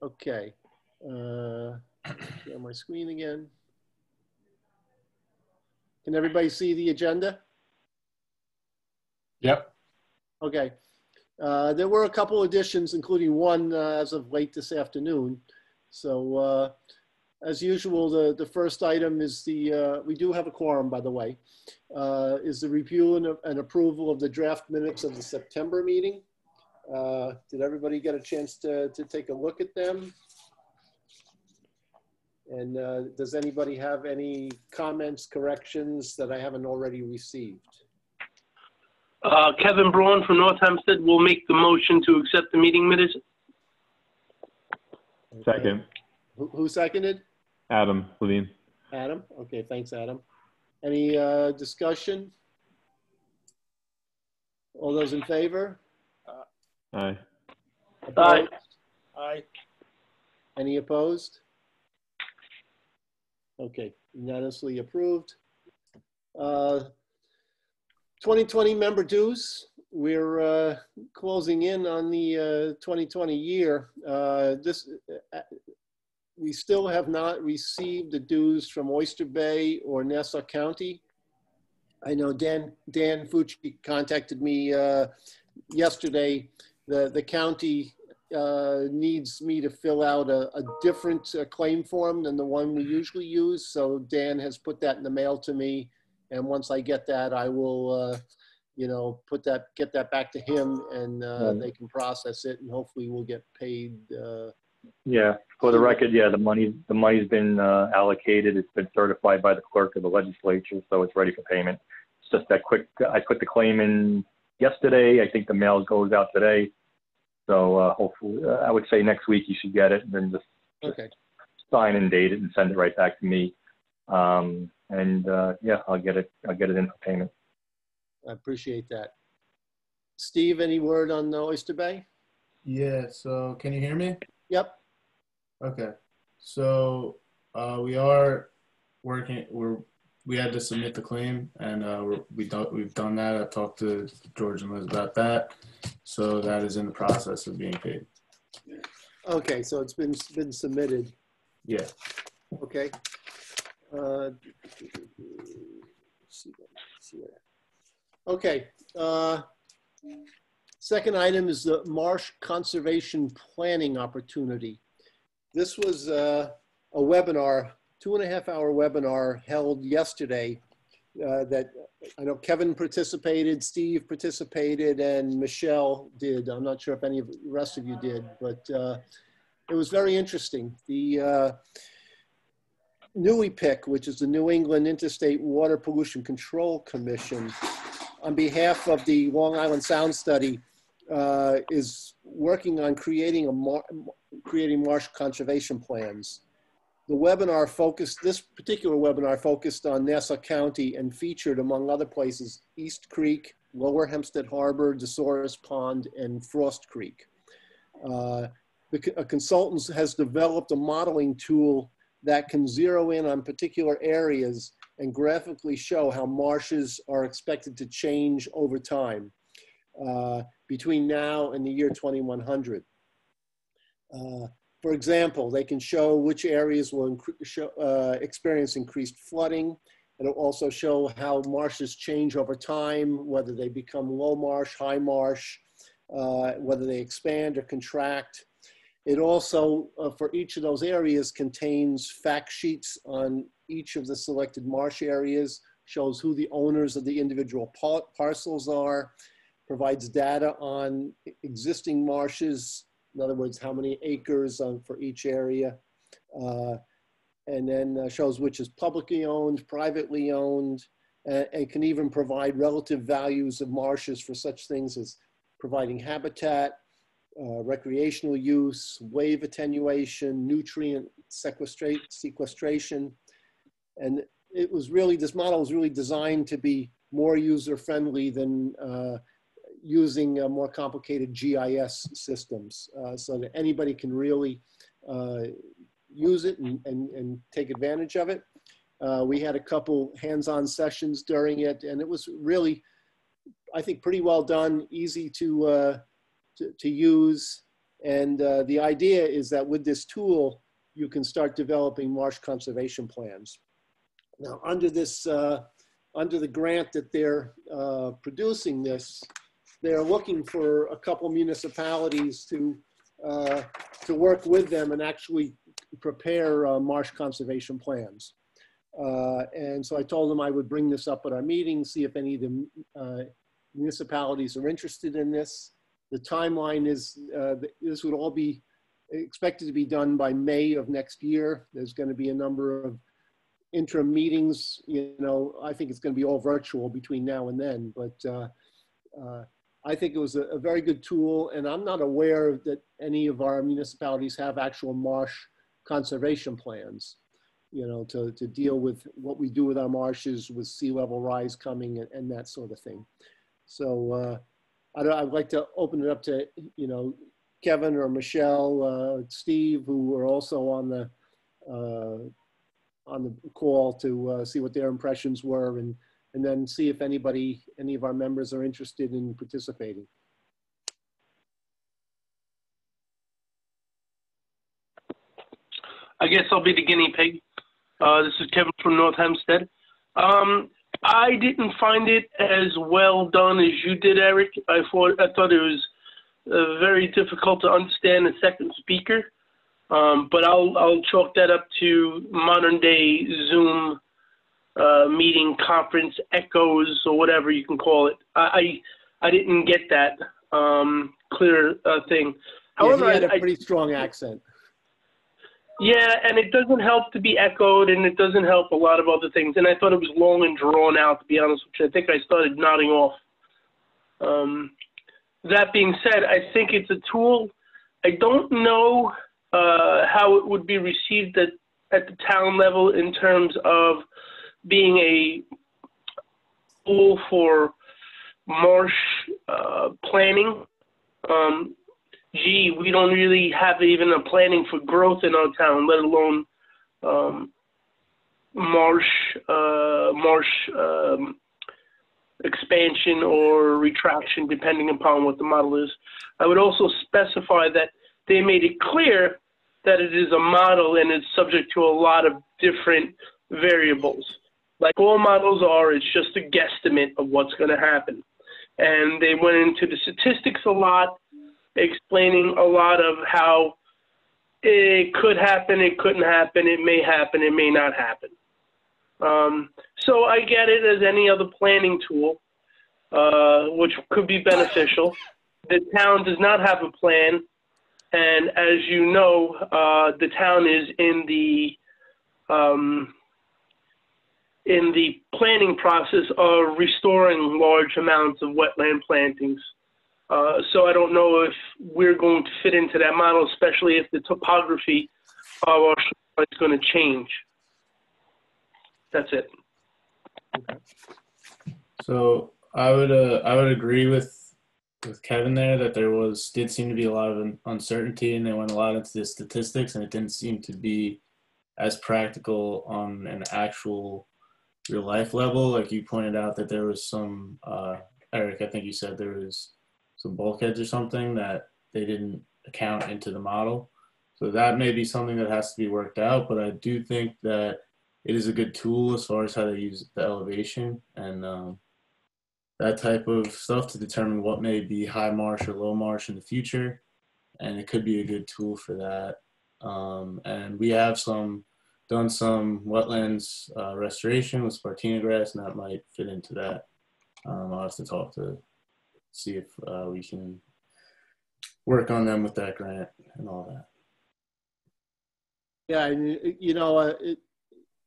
Okay. Share my screen again. Can everybody see the agenda? Yep. Okay. There were a couple additions, including one as of late this afternoon. So as usual, the first item is we do have a quorum, by the way, is the review and approval of the draft minutes of the September meeting. Did everybody get a chance to take a look at them? And does anybody have any comments, corrections that I haven't already received? Kevin Braun from North Hempstead will make the motion to accept the meeting minutes. Okay. Second. Who seconded? Adam Levine. Adam? Okay, thanks, Adam. Any discussion? All those in favor? Aye. Opposed? Aye. Any opposed? Okay, unanimously approved. 2020 member dues. We're closing in on the 2020 year. We still have not received the dues from Oyster Bay or Nassau County. I know Dan Fucci contacted me yesterday. The county needs me to fill out a different claim form than the one we usually use. So Dan has put that in the mail to me. And once I get that, I will, get that back to him, and they can process it, and hopefully we'll get paid. Yeah, for the record, yeah, the money's been allocated. It's been certified by the clerk of the legislature, so it's ready for payment. It's just that quick. I put the claim in yesterday. I think the mail goes out today. So hopefully, I would say next week you should get it, and then just sign and date it and send it right back to me. Yeah, I'll get it in for payment. I appreciate that. Steve, any word on the Oyster Bay? Yeah, so can you hear me? Yep. Okay. So we are working, we had to submit the claim, and we've done that. I talked to George and Liz about that. So that is in the process of being paid. Okay, so it's been submitted. Yeah. Okay. Okay. Second item is the Marsh Conservation Planning Opportunity. This was a webinar, 2.5-hour webinar held yesterday that I know Kevin participated, Steve participated, and Michelle did. I'm not sure if any of the rest of you did, but it was very interesting. The NEWIPIC, which is the New England Interstate Water Pollution Control Commission, on behalf of the Long Island Sound Study, is working on creating marsh conservation plans. This particular webinar focused on Nassau County and featured, among other places, East Creek, Lower Hempstead Harbor, DeSoris Pond, and Frost Creek. A consultant has developed a modeling tool that can zero in on particular areas and graphically show how marshes are expected to change over time between now and the year 2100. For example, they can show which areas will experience increased flooding. It'll also show how marshes change over time, whether they become low marsh, high marsh, whether they expand or contract. It also, for each of those areas, contains fact sheets on each of the selected marsh areas, shows who the owners of the individual parcels are, provides data on existing marshes, in other words, how many acres for each area, and then shows which is publicly owned, privately owned, and can even provide relative values of marshes for such things as providing habitat, recreational use, wave attenuation, nutrient sequestration. And this model was really designed to be more user-friendly than using more complicated GIS systems, so that anybody can really use it and take advantage of it. We had a couple hands-on sessions during it, and it was really, I think, pretty well done, easy to use. And the idea is that with this tool, you can start developing marsh conservation plans. Now, under this, under the grant that they're producing this, they're looking for a couple municipalities to work with them and actually prepare marsh conservation plans. And so I told them I would bring this up at our meeting, see if any of the municipalities are interested in this. The timeline is this would all be expected to be done by May of next year. There's going to be a number of interim meetings. You know, I think it's going to be all virtual between now and then, but I think it was a very good tool, and I'm not aware that any of our municipalities have actual marsh conservation plans, you know, to deal with what we do with our marshes with sea level rise coming and that sort of thing. So I'd like to open it up to, you know, Kevin or Michelle, Steve, who are also on the call to see what their impressions were, and then see if any of our members are interested in participating. I guess I'll be the guinea pig. This is Kevin from North Hempstead. I didn't find it as well done as you did, Eric. I thought it was very difficult to understand the second speaker, but I'll chalk that up to modern day Zoom meeting conference echoes or whatever you can call it. I didn't get that clear thing. However, yeah, he had a pretty strong accent. Yeah, and it doesn't help to be echoed, and it doesn't help a lot of other things. And I thought it was long and drawn out, to be honest with you. I think I started nodding off. That being said, I think it's a tool. I don't know how it would be received at the town level in terms of being a tool for marsh planning. Gee, we don't really have even a planning for growth in our town, let alone marsh expansion or retraction, depending upon what the model is. I would also specify that they made it clear that it is a model and it's subject to a lot of different variables. Like all models are, it's just a guesstimate of what's going to happen. And they went into the statistics a lot, explaining a lot of how it could happen, it couldn't happen, it may not happen. So I get it as any other planning tool, which could be beneficial. The town does not have a plan, and as you know, the town is in the planning process of restoring large amounts of wetland plantings. So I don't know if we're going to fit into that model, especially if the topography of our shore is going to change. That's it. Okay. So I would agree with Kevin there that there did seem to be a lot of uncertainty, and they went a lot into the statistics, and it didn't seem to be as practical on an actual real life level. Like you pointed out that there was some, Eric, I think you said there was some bulkheads or something that they didn't account into the model. So that may be something that has to be worked out, but I do think that it is a good tool as far as how to use the elevation and that type of stuff to determine what may be high marsh or low marsh in the future. And it could be a good tool for that. And we have done some wetlands restoration with Spartina grass, and that might fit into that. I'll have to talk to see if we can work on them with that grant and all that. Yeah, and you know,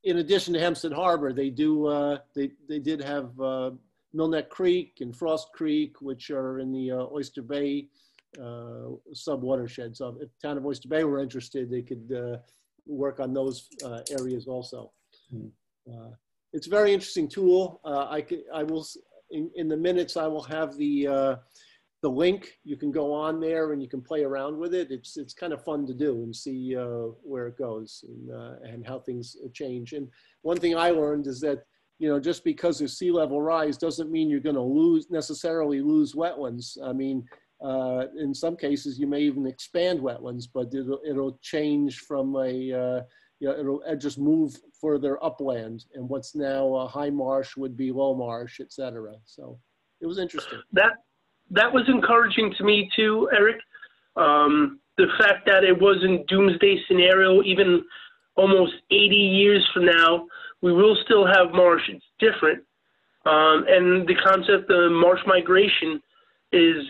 in addition to Hempstead Harbor, they did have Millneck Creek and Frost Creek, which are in the Oyster Bay sub-watershed. So if the town of Oyster Bay were interested, they could work on those areas also. It's a very interesting tool. I will. In the minutes, I will have the link. You can go on there and you can play around with it. It's kind of fun to do and see where it goes and how things change. And one thing I learned is that, you know, just because there's sea level rise doesn't mean you're going to necessarily lose wetlands. I mean, In some cases, you may even expand wetlands, but it'll change from a, it'll just move further upland, and what's now a high marsh would be low marsh, et cetera. So it was interesting. That was encouraging to me too, Eric. The fact that it wasn't doomsday scenario, even almost 80 years from now, we will still have marsh. It's different. And the concept of marsh migration is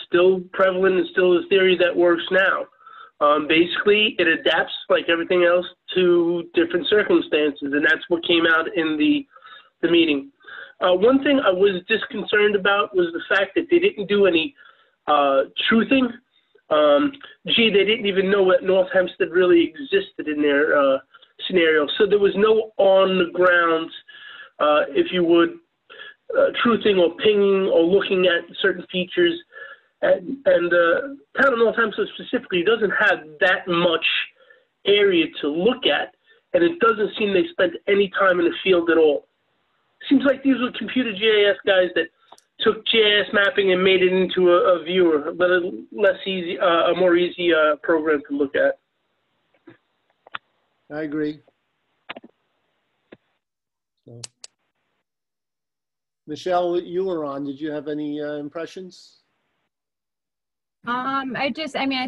still prevalent and still a theory that works now. Basically, it adapts, like everything else, to different circumstances, and that's what came out in the meeting. One thing I was disconcerted about was the fact that they didn't do any truthing. They didn't even know that North Hempstead really existed in their scenario. So there was no on-the-ground, if you would, truthing or pinging or looking at certain features. And the town of North Hempstead specifically doesn't have that much area to look at, and it doesn't seem they spent any time in the field at all. Seems like these were computer GIS guys that took GIS mapping and made it into a viewer, but a more easy program to look at. I agree. So. Michelle, you were on. Did you have any impressions? I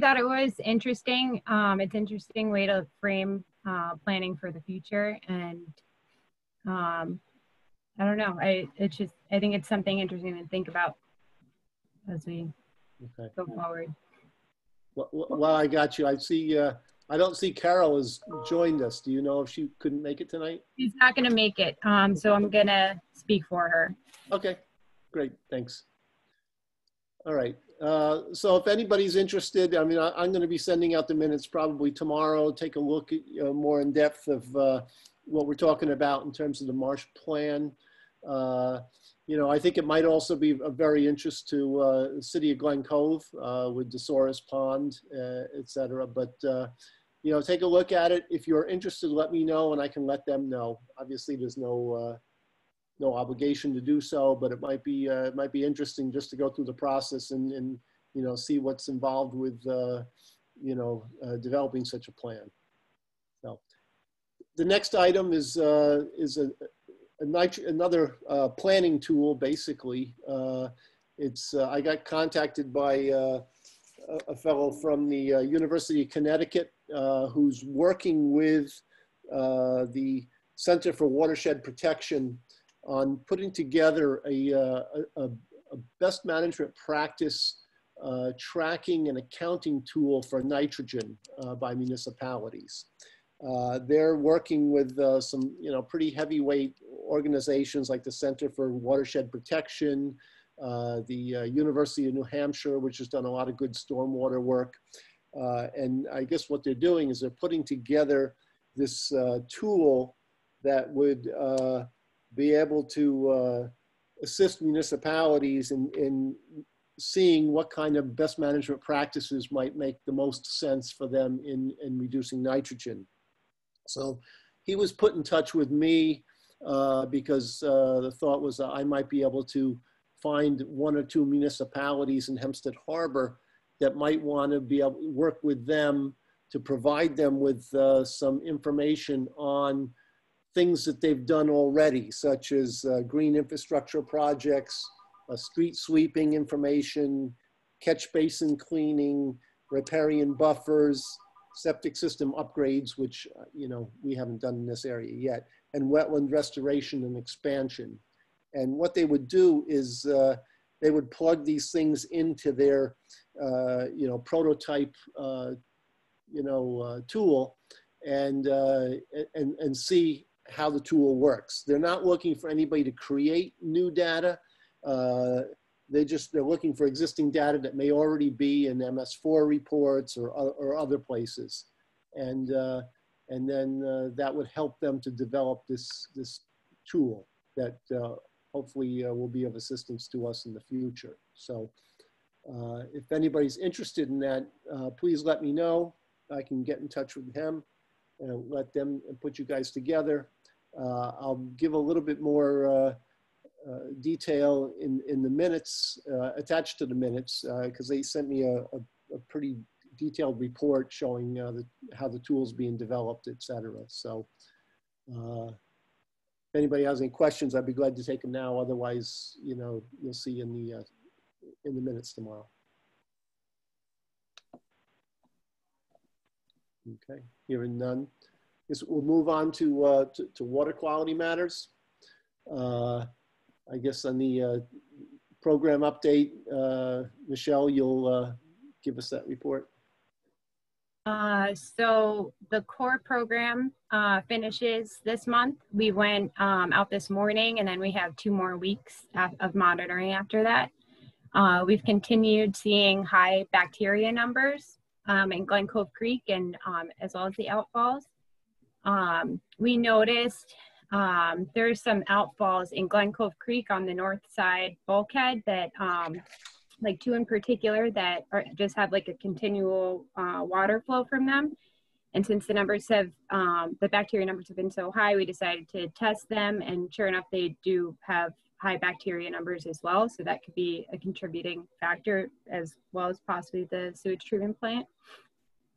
thought it was interesting. It's an interesting way to frame planning for the future, and I don't know. I think it's something interesting to think about as we go forward. Well, I got you. I see. I don't see Carol has joined us. Do you know if she couldn't make it tonight? She's not going to make it, so I'm going to speak for her. Okay, great. Thanks. All right. So if anybody's interested, I mean, I'm going to be sending out the minutes probably tomorrow. Take a look at more in depth of what we're talking about in terms of the Marsh plan. I think it might also be of very interest to the city of Glen Cove with DeSoris Pond, et cetera. But, take a look at it. If you're interested, let me know and I can let them know. Obviously, there's no obligation to do so, but it might be interesting just to go through the process and see what's involved with, developing such a plan. So the next item is another planning tool, basically. I got contacted by a fellow from the University of Connecticut who's working with the Center for Watershed Protection on putting together a best management practice tracking and accounting tool for nitrogen by municipalities. They're working with some, pretty heavyweight organizations like the Center for Watershed Protection, the University of New Hampshire, which has done a lot of good stormwater work. And I guess what they're doing is they're putting together this tool that would be able to assist municipalities in seeing what kind of best management practices might make the most sense for them in reducing nitrogen. So he was put in touch with me because the thought was that I might be able to find one or two municipalities in Hempstead Harbor that might want to be able to work with them to provide them with some information on things that they've done already, such as green infrastructure projects, street sweeping information, catch basin cleaning, riparian buffers, septic system upgrades, which we haven't done in this area yet, and wetland restoration and expansion. And what they would do is they would plug these things into their prototype tool and see how the tool works. They're not looking for anybody to create new data. They're looking for existing data that may already be in MS4 reports or other places. And then that would help them to develop this tool that hopefully will be of assistance to us in the future. So if anybody's interested in that, please let me know. I can get in touch with him and let them put you guys together. I'll give a little bit more detail in the minutes, attached to the minutes, because they sent me a pretty detailed report showing how the tool's being developed, et cetera. So if anybody has any questions, I'd be glad to take them now. Otherwise, you know, you'll see in the minutes tomorrow. Okay, hearing none. Yes, we'll move on to water quality matters. I guess on the program update, Michelle, you'll give us that report. So the core program finishes this month. We went out this morning, and then we have 2 more weeks of monitoring after that. We've continued seeing high bacteria numbers in Glen Cove Creek and as well as the outfalls. We noticed there's some outfalls in Glen Cove Creek on the north side bulkhead that like 2 in particular that just have like a continual water flow from them. And since the numbers have, the bacteria numbers have been so high, we decided to test them, and sure enough, they do have high bacteria numbers as well. So that could be a contributing factor, as well as possibly the sewage treatment plant.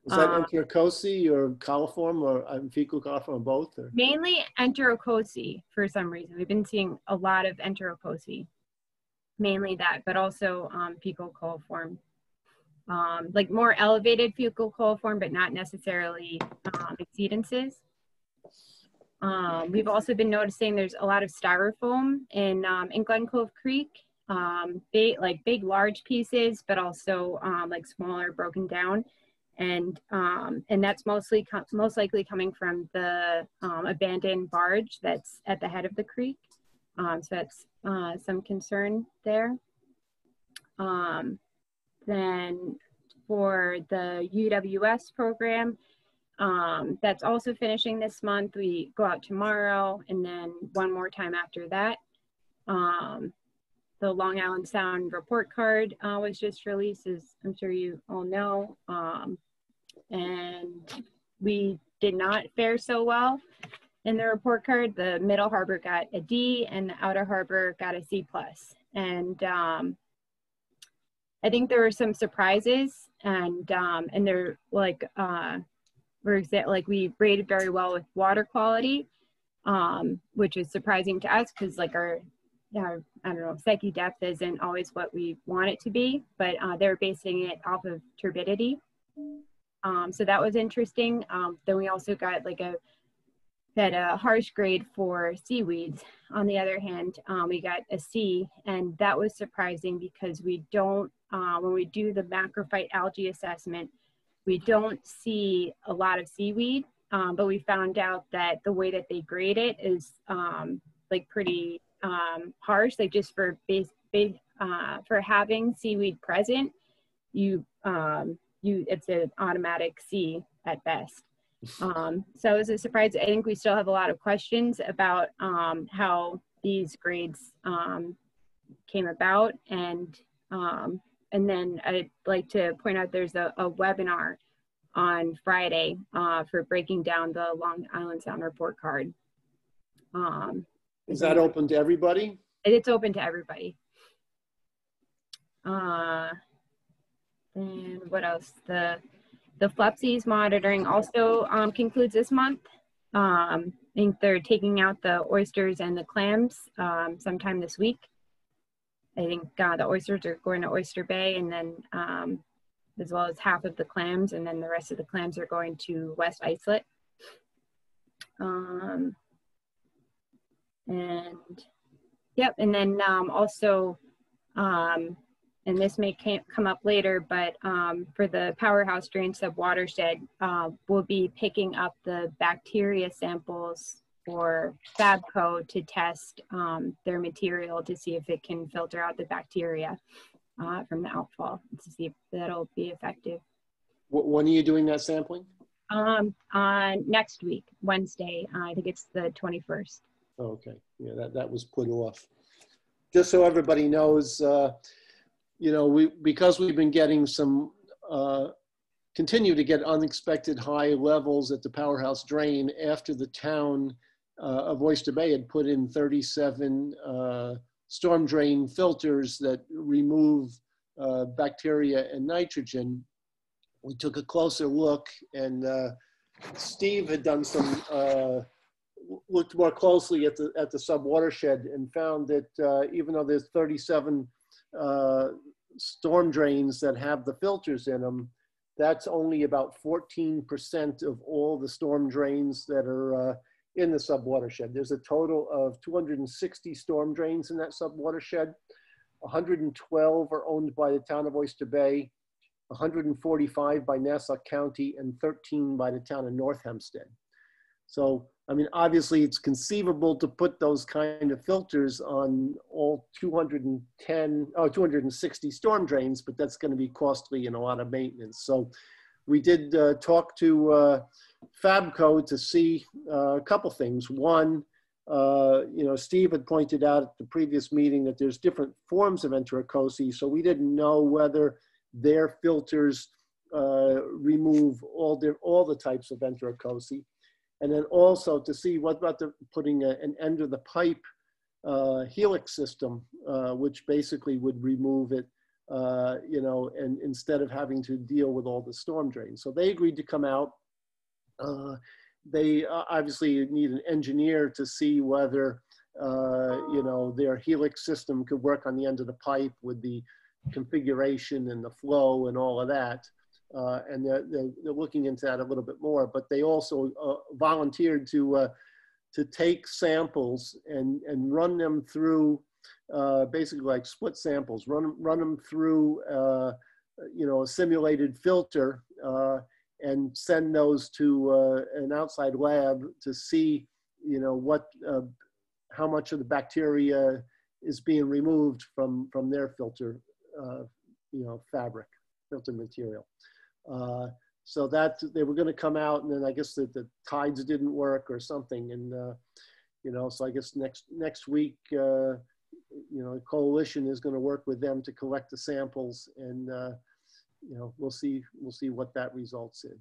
Is that enterococci or coliform or fecal coliform or both? Or? Mainly enterococci for some reason. We've been seeing a lot of enterococci, mainly that, but also fecal coliform. Like more elevated fecal coliform, but not necessarily exceedances. We've also been noticing there's a lot of styrofoam in Glen Cove Creek, big, large pieces, but also like smaller, broken down. And that's most likely coming from the abandoned barge that's at the head of the creek. So that's some concern there. Then for the UWS program, that's also finishing this month. We go out tomorrow and then 1 more time after that. The Long Island Sound report card was just released, as I'm sure you all know. And we did not fare so well in the report card. The Middle Harbor got a D and the Outer Harbor got a C+. And I think there were some surprises, and they're like, for example, like we rated very well with water quality, which is surprising to us because like our I don't know, Psyche depth isn't always what we want it to be, but they're basing it off of turbidity. So that was interesting. Then we also got like a harsh grade for seaweeds. On the other hand, we got a C, and that was surprising because we don't, when we do the macrophyte algae assessment, we don't see a lot of seaweed, but we found out that the way that they grade it is like pretty harsh, like just for for having seaweed present, it's an automatic C at best. So it was a surprise. I think we still have a lot of questions about how these grades came about, and then I'd like to point out there's a webinar on Friday for breaking down the Long Island Sound report card. Is that open to everybody? It's open to everybody. And what else? The Flupsies monitoring also concludes this month. I think they're taking out the oysters and the clams sometime this week. I think the oysters are going to Oyster Bay, and then as well as half of the clams, and then the rest of the clams are going to West Islip. And yep, and then also, and this may come up later, but for the powerhouse drain sub watershed, we'll be picking up the bacteria samples for Fabco to test their material to see if it can filter out the bacteria from the outfall, to see if that'll be effective. When are you doing that sampling? On next week, Wednesday. I think it's the 21st. Oh, okay, yeah, that was put off. Just so everybody knows, you know, because we've been getting some, continue to get unexpected high levels at the powerhouse drain after the town of Oyster Bay had put in 37 storm drain filters that remove bacteria and nitrogen. We took a closer look, and Steve had done some, looked more closely at the sub-watershed and found that even though there's 37 storm drains that have the filters in them, that's only about 14% of all the storm drains that are in the sub-watershed. There's a total of 260 storm drains in that sub-watershed. 112 are owned by the town of Oyster Bay, 145 by Nassau County, and 13 by the town of North Hempstead. So, I mean, obviously it's conceivable to put those kind of filters on all 260 storm drains, but that's going to be costly and a lot of maintenance. So we did talk to Fabco to see a couple things. One, you know, Steve had pointed out at the previous meeting that there's different forms of enterocosi, so we didn't know whether their filters remove all the types of enterocosi. And then also to see what about putting an end of the pipe helix system, which basically would remove it, you know, and instead of having to deal with all the storm drains. So they agreed to come out. They obviously need an engineer to see whether, you know, their helix system could work on the end of the pipe with the configuration and the flow and all of that. And they're looking into that a little bit more, but they also volunteered to take samples and run them through, basically like split samples, run them through, you know, a simulated filter and send those to an outside lab to see, you know, what, how much of the bacteria is being removed from their filter, you know, fabric, filter material. So that they were going to come out, and then I guess that the tides didn't work or something, and you know, so I guess next week, you know, the coalition is going to work with them to collect the samples, and you know, we'll see what that results in.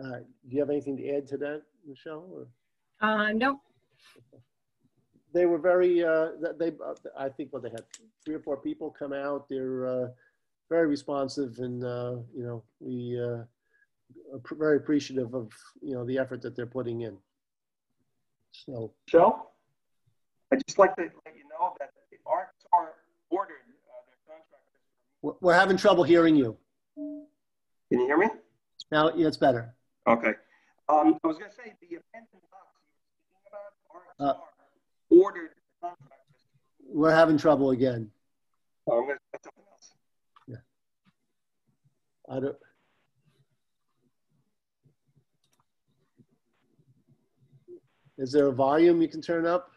Do you have anything to add to that, Michelle? Or? No. They were very. I think what they had 3 or 4 people come out. They're very responsive, and you know, we are very appreciative of, you know, the effort that they're putting in. So, Michelle, I'd just like to let you know that the ARCs are ordered their contractors. We're having trouble hearing you. Can you hear me? Now, yeah, it's better. Okay. I was going to say the abandoned docks you were speaking about, ARCs are ordered contractors. We're having trouble again. I'm going to say something else. I don't. Is there a volume you can turn up?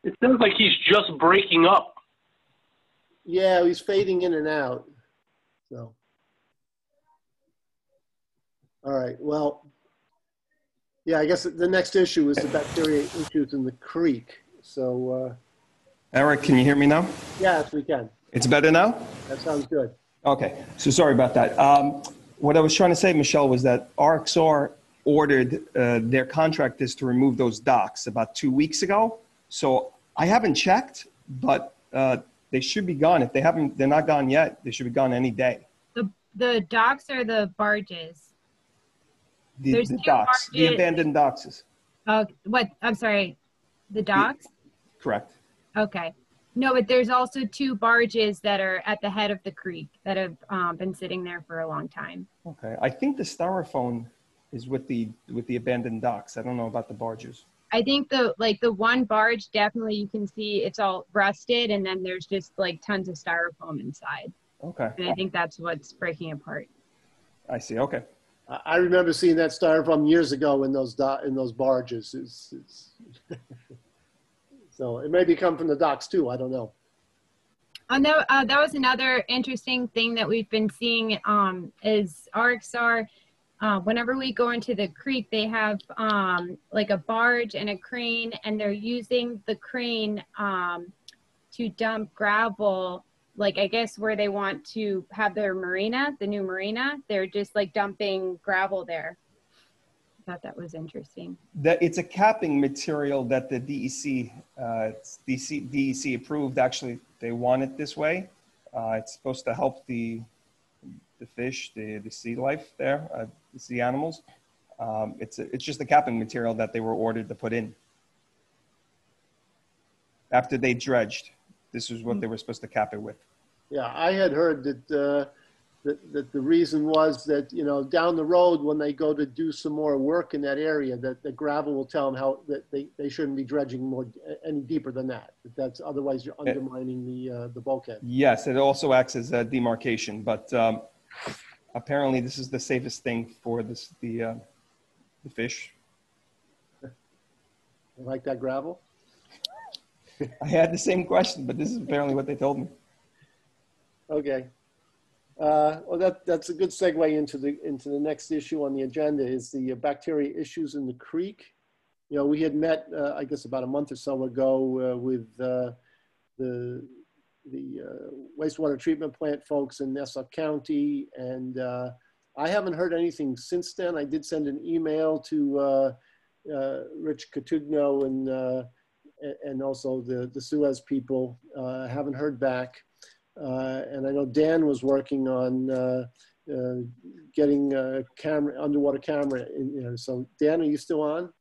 It sounds like he's just breaking up. Yeah, he's fading in and out. So, all right. Well, yeah, I guess the next issue is the bacteria issues in the creek. So. Eric, can you hear me now? Yes, we can. It's better now? That sounds good. Okay, so sorry about that. What I was trying to say, Michelle, was that RXR ordered their contractors to remove those docks about 2 weeks ago. So I haven't checked, but they should be gone. If they're not gone yet, they should be gone any day. The docks are the barges. The docks, barges. The abandoned docks. Oh, what? I'm sorry, the docks? Correct. Okay. No, but there's also 2 barges that are at the head of the creek that have been sitting there for a long time. Okay. I think the styrofoam is with the abandoned docks. I don't know about the barges. I think the one barge, definitely you can see it's all rusted, and then there's just like tons of styrofoam inside. Okay. And I think that's what's breaking apart. I see. Okay. I remember seeing that styrofoam years ago in those barges. It's so it may be come from the docks too. I don't know. That was another interesting thing that we've been seeing is RXR. Whenever we go into the creek, they have like a barge and a crane, and they're using the crane to dump gravel, like I guess where they want to have their marina, the new marina. They're just like dumping gravel there. thought that was interesting. That it's a capping material that the DEC approved. Actually, they want it this way. It's supposed to help the fish, the sea life there, the sea animals. It's just a capping material that they were ordered to put in. After they dredged, this is what they were supposed to cap it with. Yeah, I had heard that that the reason was that, you know, down the road when they go to do some more work in that area, that the gravel will tell them how that they shouldn't be dredging more any deeper than that. That's otherwise you're undermining the bulkhead. Yes, it also acts as a demarcation, but apparently this is the safest thing for the fish. You like that gravel? I had the same question, but this is apparently what they told me. Okay. Well, that's a good segue into the next issue on the agenda is the bacteria issues in the creek. You know, we had met, I guess, about a month or so ago with the wastewater treatment plant folks in Nassau County, and I haven't heard anything since then. I did send an email to Rich Catugno and also the Suez people. Haven't heard back. And I know Dan was working on getting a camera, underwater camera. So Dan, are you still on?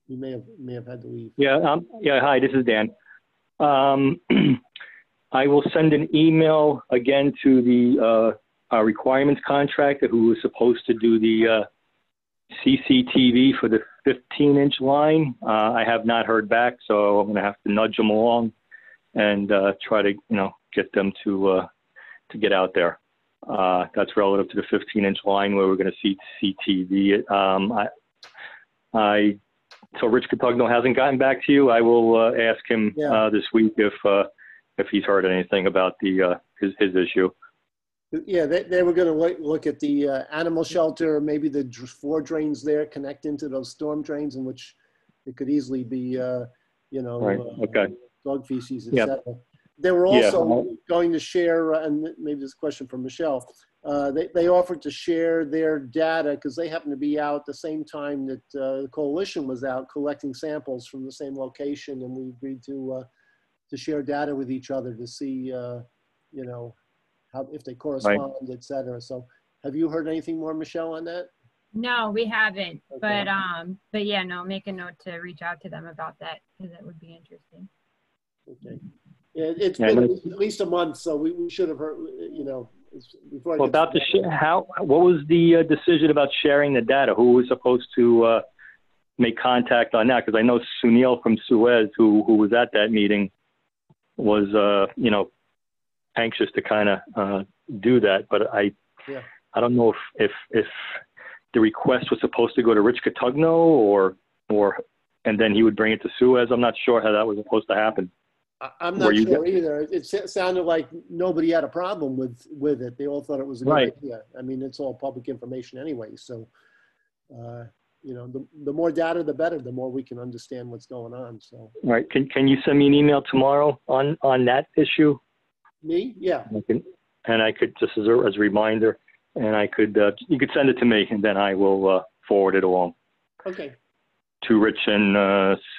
You may have had to leave. Yeah. Yeah. Hi, this is Dan. I will send an email again to the our requirements contractor who was supposed to do the CCTV for the 15-inch line. I have not heard back, so I'm going to have to nudge them along and try to, get them to get out there. That's relative to the 15-inch line where we're going to see CTV. So Rich Catugno hasn't gotten back to you. I will ask him this week if he's heard anything about his issue. Yeah, they were going to look at the animal shelter, maybe the 4 drains there connect into those storm drains, in which it could easily be, Right. Okay. dog feces, etc. They were also going to share, and maybe this is a question for Michelle, they offered to share their data because they happened to be out the same time that the coalition was out collecting samples from the same location, and we agreed to share data with each other to see, how, if they correspond, etc. So have you heard anything more, Michelle, on that? No, we haven't, Okay. but yeah, no, make a note to reach out to them about that because that would be interesting. Okay. Yeah, it's been at least a month, so we should have heard, before. Well, about what was the decision about sharing the data? Who was supposed to make contact on that? Because I know Sunil from Suez, who was at that meeting, was anxious to kind of do that, but I don't know if the request was supposed to go to Rich Catugno or and then he would bring it to Suez. I'm not sure how that was supposed to happen. I'm not sure either. It sounded like nobody had a problem with it. They all thought it was a good idea. I mean, it's all public information anyway. So, the more data, the better. The more we can understand what's going on. So. Right. Can you send me an email tomorrow on that issue? Me? Yeah. And I could just as a reminder, and I could you could send it to me, and then I will forward it along. Okay. To Rich and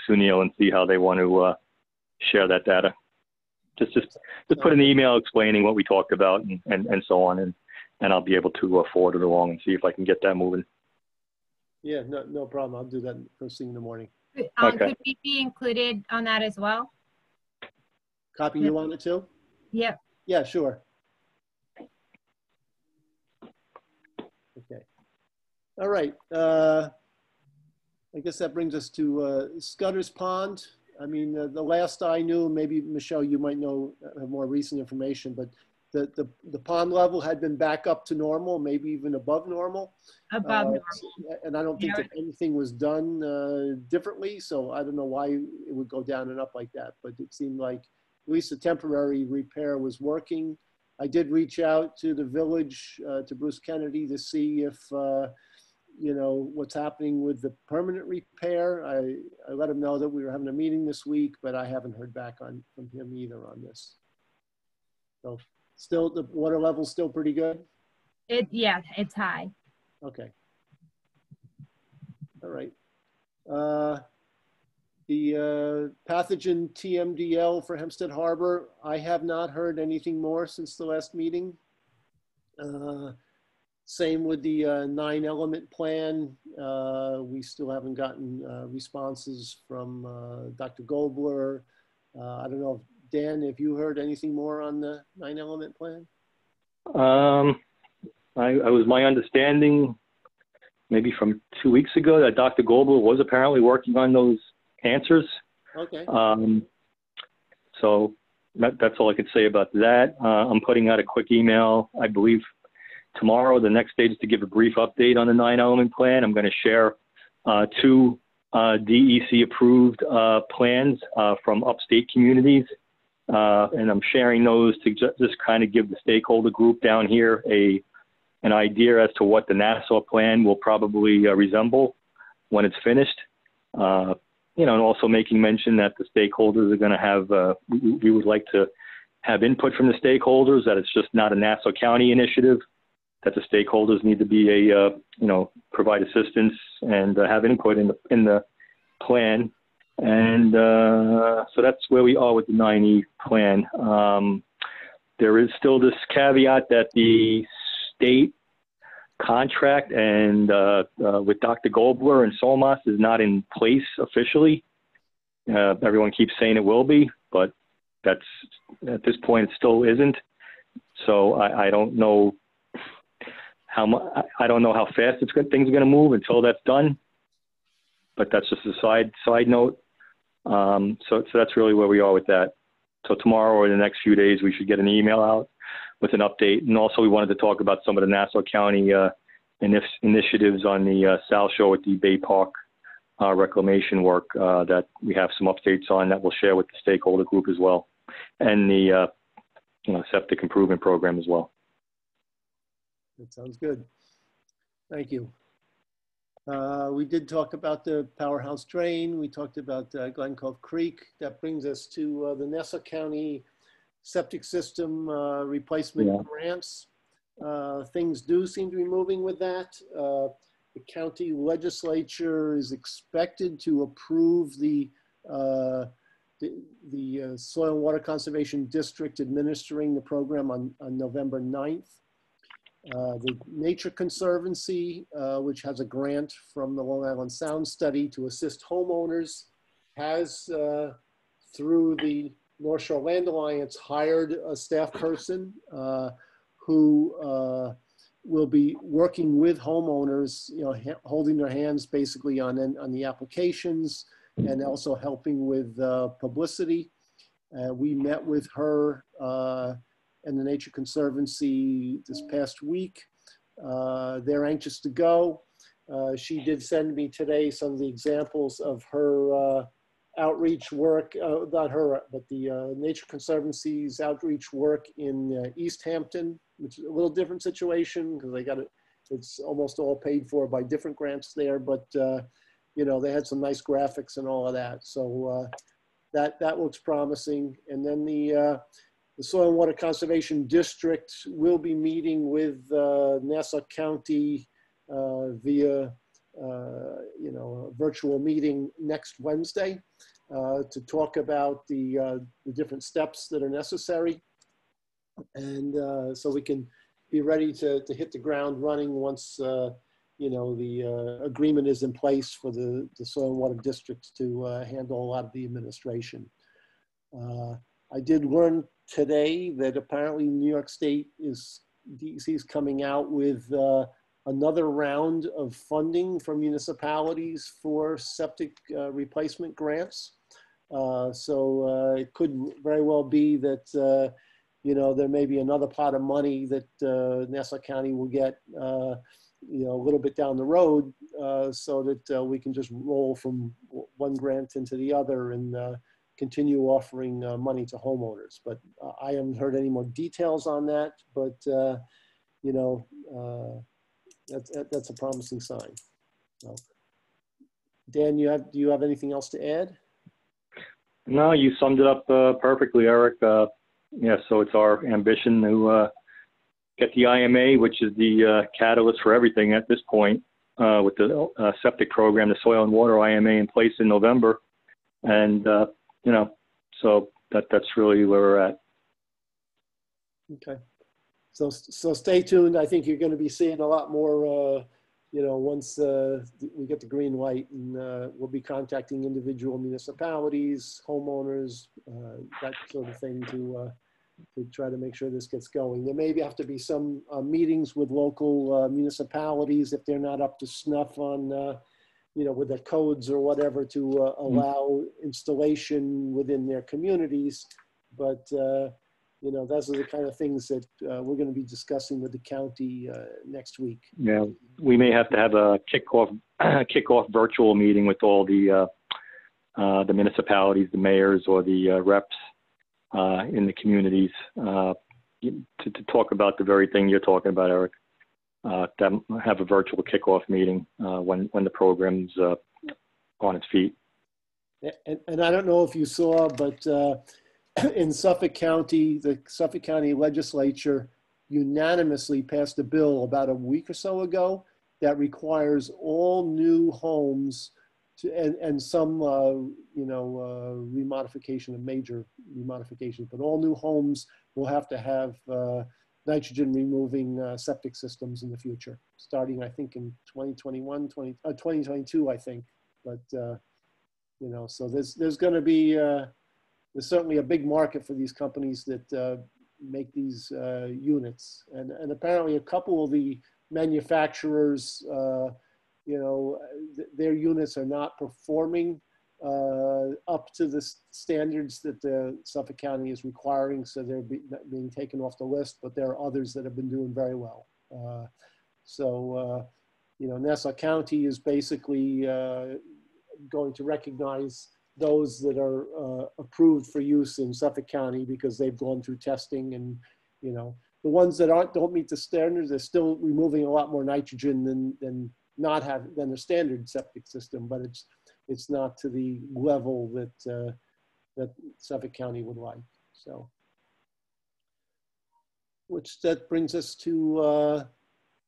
Sunil and see how they want to share that data. Just put an email explaining what we talked about and so on, and I'll be able to forward it along and see if I can get that moving. Yeah, no problem. I'll do that first thing in the morning. Okay. Could we be included on that as well? Copy you on it too? Yep. Yeah, sure. Okay. All right. I guess that brings us to Scudder's Pond. I mean, the last I knew, maybe Michelle, you might know, have more recent information, but the pond level had been back up to normal, maybe even above normal. Above normal. And I don't think that anything was done differently. So I don't know why it would go down and up like that, but it seemed like at least a temporary repair was working. I did reach out to the village, to Bruce Kennedy, to see if, what's happening with the permanent repair. I let him know that we were having a meeting this week, but I haven't heard back from him either on this. So still, the water level's still pretty good? Yeah, it's high. Okay. All right. The pathogen TMDL for Hempstead Harbor, I have not heard anything more since the last meeting. Same with the 9-element plan. We still haven't gotten responses from Dr. Gobler. I don't know, Dan, if you heard anything more on the 9-element plan? I was my understanding maybe from 2 weeks ago that Dr. Gobler was apparently working on those answers. Okay. So that's all I could say about that. I'm putting out a quick email, I believe, tomorrow. The next stage is to give a brief update on the 9-element plan. I'm going to share 2 DEC approved plans from upstate communities. And I'm sharing those to just kind of give the stakeholder group down here an idea as to what the Nassau plan will probably resemble when it's finished. You know, and also making mention that the stakeholders are going to have, we would like to have input from the stakeholders, that it's just not a Nassau County initiative, that the stakeholders need to be you know, provide assistance and have input in the plan. And so that's where we are with the 9E plan. There is still this caveat that the state contract and with Dr. Gobler and Solmas is not in place officially. Everyone keeps saying it will be, but that's at this point it still isn't. So I don't know how fast things are going to move until that's done. But that's just a side note. So that's really where we are with that. So tomorrow or the next few days, we should get an email out with an update. And also we wanted to talk about some of the Nassau County initiatives on the South Shore with the Bay Park reclamation work that we have some updates on that we'll share with the stakeholder group as well. And the you know, septic improvement program as well. That sounds good. Thank you. We did talk about the powerhouse drain. We talked about Glen Cove Creek. That brings us to the Nassau County septic system replacement grants. Things do seem to be moving with that. The county legislature is expected to approve the Soil and Water Conservation District administering the program on November 9th. The Nature Conservancy, which has a grant from the Long Island Sound Study to assist homeowners, has, through the North Shore Land Alliance, hired a staff person who will be working with homeowners, you know, holding their hands basically on the applications and also helping with publicity. We met with her and the Nature Conservancy this past week. They're anxious to go. She did send me today some of the examples of her outreach work, not her, but the Nature Conservancy's outreach work in East Hampton, which is a little different situation because they got it, it's almost all paid for by different grants there, but you know, they had some nice graphics and all of that. So that looks promising. And then the Soil and Water Conservation District will be meeting with Nassau County via you know, a virtual meeting next Wednesday to talk about the different steps that are necessary. And so we can be ready to hit the ground running once you know, the agreement is in place for the Soil and Water District to handle a lot of the administration. I did learn today that apparently New York State DEC is coming out with another round of funding for municipalities for septic replacement grants. So it could very well be that, you know, there may be another pot of money that Nassau County will get, you know, a little bit down the road so that we can just roll from one grant into the other and continue offering money to homeowners. But I haven't heard any more details on that, but you know, that's a promising sign. So, Dan, do you have anything else to add? No, you summed it up perfectly, Eric. Yeah, so it's our ambition to get the IMA, which is the catalyst for everything at this point, with the septic program, the soil and water IMA in place in November. And, you know, so that's really where we're at. Okay. So stay tuned. I think you're going to be seeing a lot more, you know, once we get the green light, and we'll be contacting individual municipalities, homeowners, that sort of thing to try to make sure this gets going. There may have to be some meetings with local municipalities if they're not up to snuff on, you know, with the codes or whatever to allow installation within their communities. But, you know, those are the kind of things that we're going to be discussing with the county next week. Yeah, we may have to have a kickoff virtual meeting with all the municipalities, the mayors, or the reps in the communities to talk about the very thing you're talking about, Eric. Have a virtual kickoff meeting when the program's on its feet. And I don't know if you saw, but in Suffolk County, the Suffolk County legislature unanimously passed a bill about a week or so ago that requires all new homes to, and some, you know, remodification of major remodifications, but all new homes will have to have nitrogen removing septic systems in the future, starting, I think, in 2022, I think. But, you know, so there's going to be, there's certainly a big market for these companies that make these units. And apparently a couple of the manufacturers, you know, their units are not performing up to the standards that the Suffolk County is requiring, so they're being taken off the list, but there are others that have been doing very well. You know, Nassau County is basically going to recognize those that are approved for use in Suffolk County because they've gone through testing, and, you know, the ones that don't meet the standards, they're still removing a lot more nitrogen than a standard septic system, but it's not to the level that that Suffolk County would like. So, that brings us to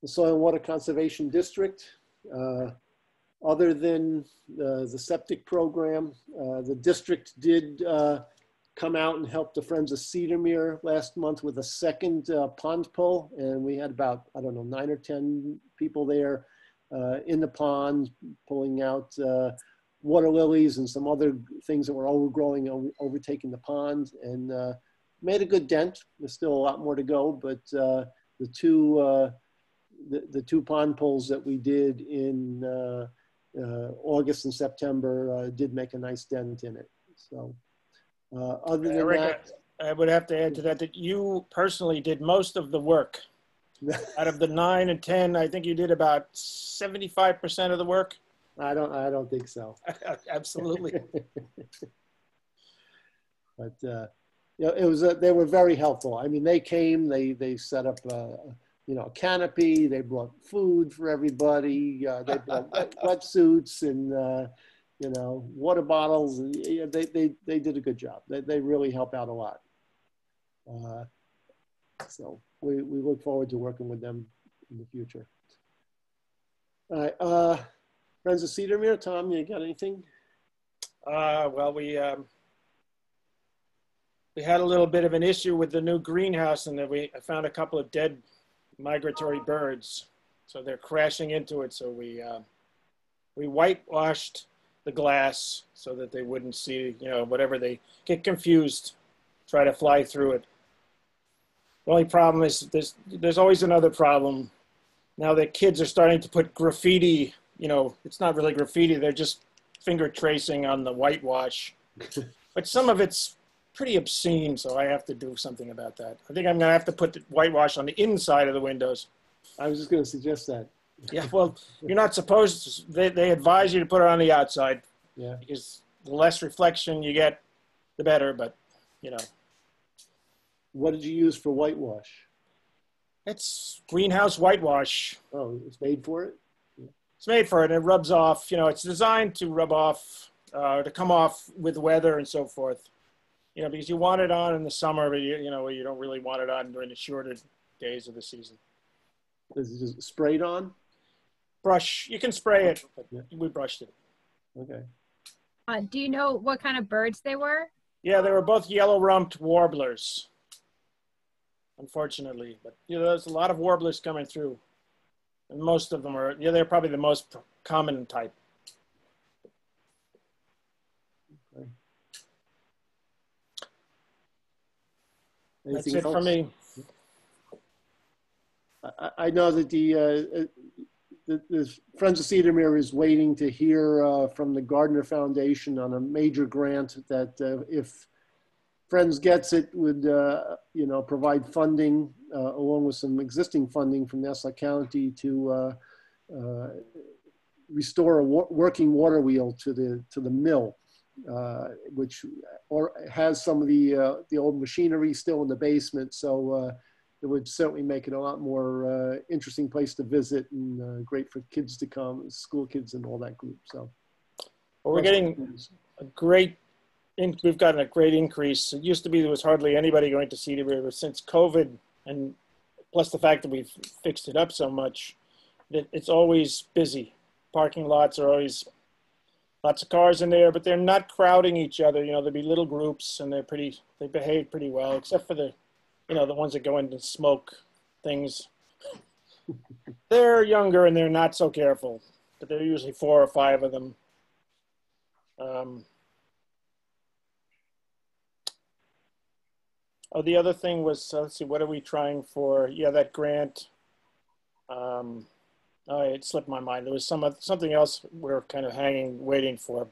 the Soil and Water Conservation District. Other than the septic program, the district did come out and help the Friends of Cedarmere last month with a second pond pull, and we had about, I don't know, 9 or 10 people there in the pond pulling out water lilies and some other things that were overgrowing, overtaking the pond, and made a good dent. There's still a lot more to go, but the two pond pulls that we did in August and September did make a nice dent in it. So other than that, I would have to add to that you personally did most of the work. Out of the 9 and 10, I think you did about 75% of the work. I don't think so. Absolutely. But you know, they were very helpful. I mean, they came, they set up you know, a canopy. They brought food for everybody. They brought wetsuits and you know, water bottles. And they did a good job. They really help out a lot. So we look forward to working with them in the future. All right, Friends of Cedarmere, Tom, you got anything? Well, we had a little bit of an issue with the new greenhouse, and I found a couple of dead migratory birds, so they're crashing into it. So we whitewashed the glass so that they wouldn't see, you know, whatever they get confused, try to fly through it. The only problem is there's always another problem. Now that kids are starting to put graffiti, you know, it's not really graffiti, they're just finger tracing on the whitewash. But some of it's pretty obscene, so I have to do something about that. I think I'm gonna have to put the whitewash on the inside of the windows. I was just gonna suggest that. Yeah, well, you're not supposed to, they advise you to put it on the outside. Yeah. Because the less reflection you get, the better, but, you know. What did you use for whitewash? It's greenhouse whitewash. Oh, it's made for it? It's made for it, and it rubs off. You know, it's designed to rub off, to come off with weather and so forth. You know, because you want it on in the summer, but you know, you don't really want it on during the shorter days of the season. Is it just sprayed on? Brush, you can spray it, but Yeah. we brushed it. Okay. Do you know what kind of birds they were? Yeah, they were both yellow-rumped warblers, unfortunately. But, you know, there's a lot of warblers coming through. And most of them are, yeah, they're probably the most common type. Okay. That's Anything it else? for me. I know that the Friends of Cedarmere is waiting to hear from the Gardner Foundation on a major grant that if Friends gets it would, you know, provide funding along with some existing funding from Nassau County to restore a working water wheel to the mill, which has some of the old machinery still in the basement. So it would certainly make it a lot more interesting place to visit and great for kids to come, school kids and all that group. So Well, we're getting a great, we've gotten a great increase. It used to be there was hardly anybody going to Cedarmere, but since COVID and plus the fact that we've fixed it up so much, that it's always busy. Parking lots are always lots of cars in there, but they're not crowding each other. You know, there'll be little groups and they behave pretty well, except for the, you know, the ones that go in and smoke things. They're younger and they're not so careful, but there are usually 4 or 5 of them. Oh, the other thing was, let's see, what are we trying for? Yeah, that grant. Oh, it slipped my mind. There was something else we're kind of waiting for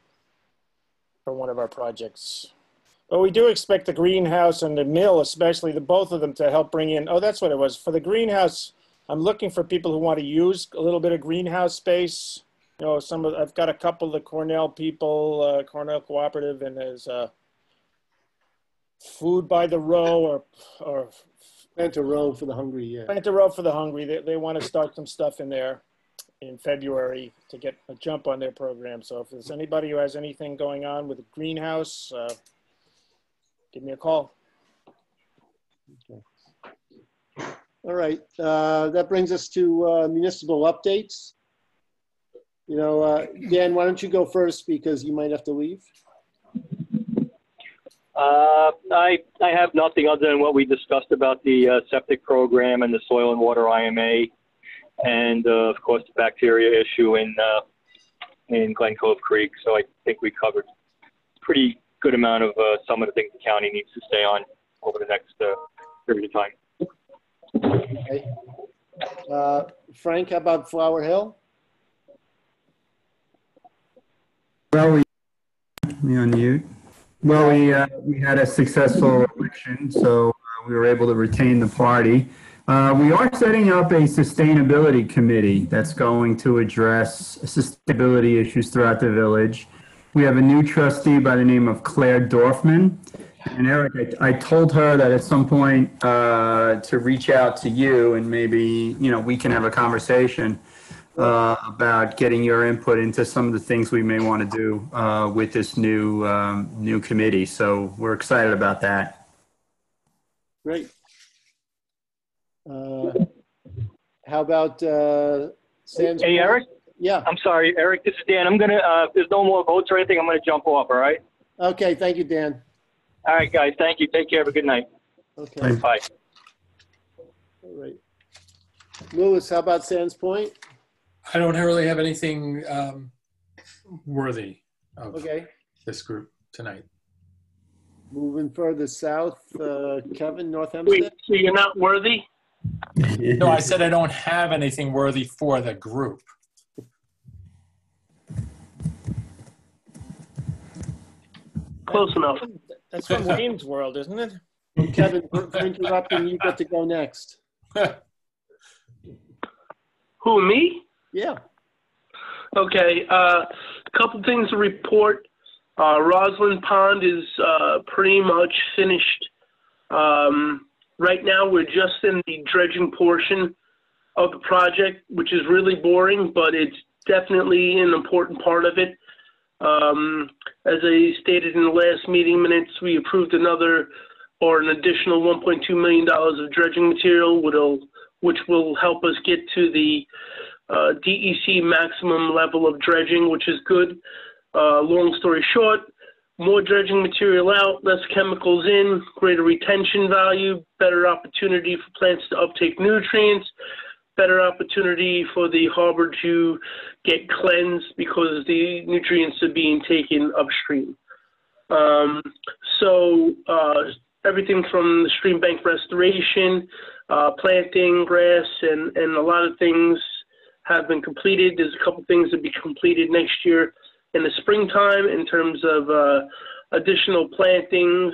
one of our projects. But we do expect the greenhouse and the mill, especially both of them, to help bring in. Oh, that's what it was. For the greenhouse, I'm looking for people who want to use a little bit of greenhouse space. You know, I've got a couple of the Cornell people, Cornell Cooperative, and there's Food by the Row or Plant a row for the hungry. Yeah. Plant a Row for the hungry. They want to start some stuff in there in February to get a jump on their program. So if there's anybody who has anything going on with a greenhouse, give me a call. Okay. All right. That brings us to municipal updates. You know, Dan, why don't you go first because you might have to leave? I have nothing other than what we discussed about the septic program and the soil and water IMA, and of course the bacteria issue in Glen Cove Creek. So I think we covered a pretty good amount of some of the things the county needs to stay on over the next period of time. Okay. Frank, how about Flower Hill? Well, we unmute. Well, we had a successful election, so we were able to retain the party. We are setting up a sustainability committee that's going to address sustainability issues throughout the village. We have a new trustee by the name of Claire Dorfman. And Eric, I told her that at some point to reach out to you and maybe, you know, we can have a conversation about getting your input into some of the things we may want to do with this new committee. So we're excited about that. Great. How about Sands? Hey, Eric? Yeah. I'm sorry, Eric, this is Dan. I'm going to, if there's no more votes or anything, I'm going to jump off, all right? Okay, thank you, Dan. All right, guys, thank you. Take care. Have a good night. Okay. Bye. All right. Lewis, how about Sands Point? I don't really have anything worthy of this group tonight. Moving further south, Kevin, North Hempstead? Wait, so you're not worthy? No, I said I don't have anything worthy for the group. Close enough. That's from Wayne's World, isn't it? Kevin, for interrupting, you get to go next. Who, me? Yeah. Okay, a couple things to report. Roslyn Pond is pretty much finished. Right now, we're just in the dredging portion of the project, which is really boring, but it's definitely an important part of it. As I stated in the last meeting minutes, we approved another or an additional $1.2 million of dredging material, which will help us get to the DEC maximum level of dredging, which is good. Long story short, more dredging material out, less chemicals in, greater retention value, better opportunity for plants to uptake nutrients, better opportunity for the harbor to get cleansed because the nutrients are being taken upstream. Everything from the stream bank restoration, planting grass, and a lot of things have been completed. There's a couple things that will be completed next year in the springtime in terms of additional plantings,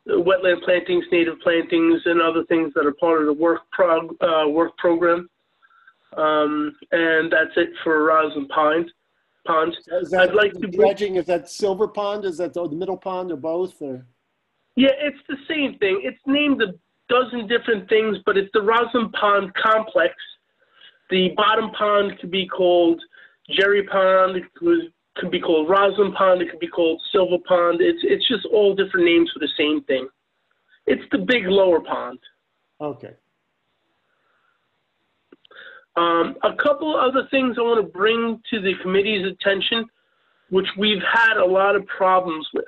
wetland plantings, native plantings, and other things that are part of the work program. And that's it for Roslyn Ponds. Is that, I'd like to dredging? Is that Silver Pond? Is that the middle pond, or both? Or? Yeah, it's the same thing. It's named a dozen different things, but it's the Roslyn Pond complex. The bottom pond could be called Jerry Pond. It could be called Roslyn Pond. It could be called Silver Pond. It's just all different names for the same thing. It's the big lower pond. Okay. A couple other things I want to bring to the committee's attention, which we've had a lot of problems with.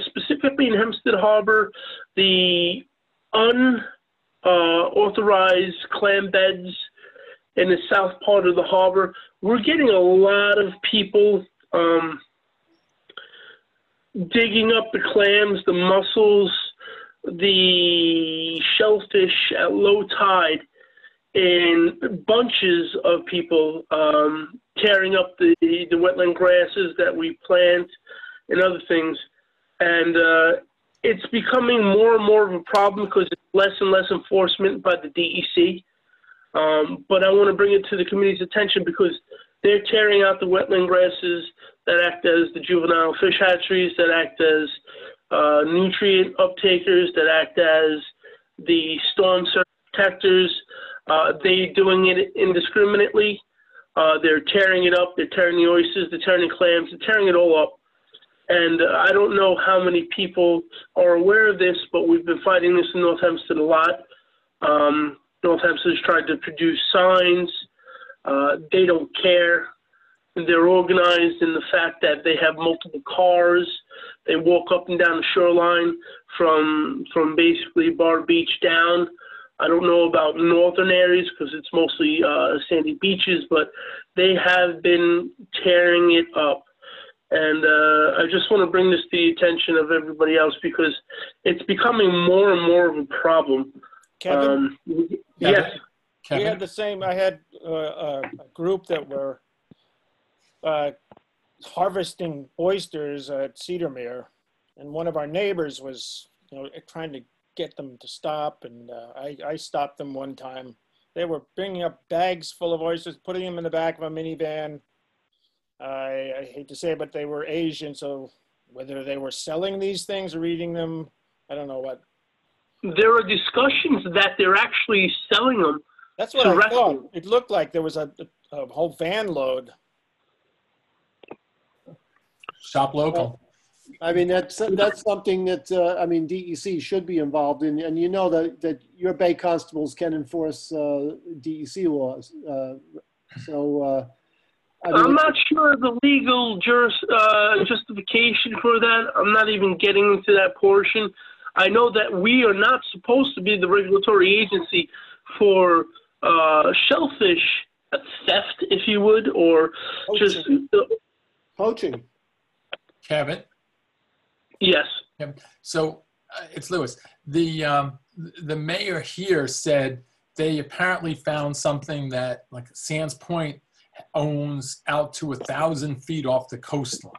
Specifically in Hempstead Harbor, the unauthorized clam beds in the south part of the harbor. We're getting a lot of people digging up the clams, the mussels, the shellfish at low tide, in bunches of people tearing up the wetland grasses that we plant and other things. And it's becoming more and more of a problem because it's less and less enforcement by the DEC. But I want to bring it to the committee's attention because they're tearing out the wetland grasses that act as the juvenile fish hatcheries, that act as nutrient uptakers, that act as the storm surge protectors. They're doing it indiscriminately. They're tearing it up. They're tearing the oysters. They're tearing the clams. They're tearing it all up. And I don't know how many people are aware of this, but we've been fighting this in North Hempstead a lot. North Hempstead has tried to produce signs. They don't care. They're organized in the fact that they have multiple cars. They walk up and down the shoreline from basically Bar Beach down. I don't know about northern areas because it's mostly sandy beaches, but they have been tearing it up. And I just want to bring this to the attention of everybody else because it's becoming more and more of a problem. Kevin? Yes. Kevin? We had the same. I had a group that were harvesting oysters at Cedarmere, and one of our neighbors was, trying to get them to stop, and I stopped them one time. They were bringing up bags full of oysters, putting them in the back of a minivan. I hate to say it, but they were Asian, so whether they were selling these things or eating them, I don't know what. There are discussions that they're actually selling them. That's what I thought. It looked like there was a whole van load. Shop local. I mean, that's something that, DEC should be involved in. And you know that your Bay Constables can enforce DEC laws. I'm not sure of the legal justification for that. I'm not even getting into that portion. I know that we are not supposed to be the regulatory agency for shellfish theft, if you would, or poaching. Just poaching. Kevin? Yes. So it's Lewis. The mayor here said they apparently found something that like Sands Point owns out to 1,000 feet off the coastline.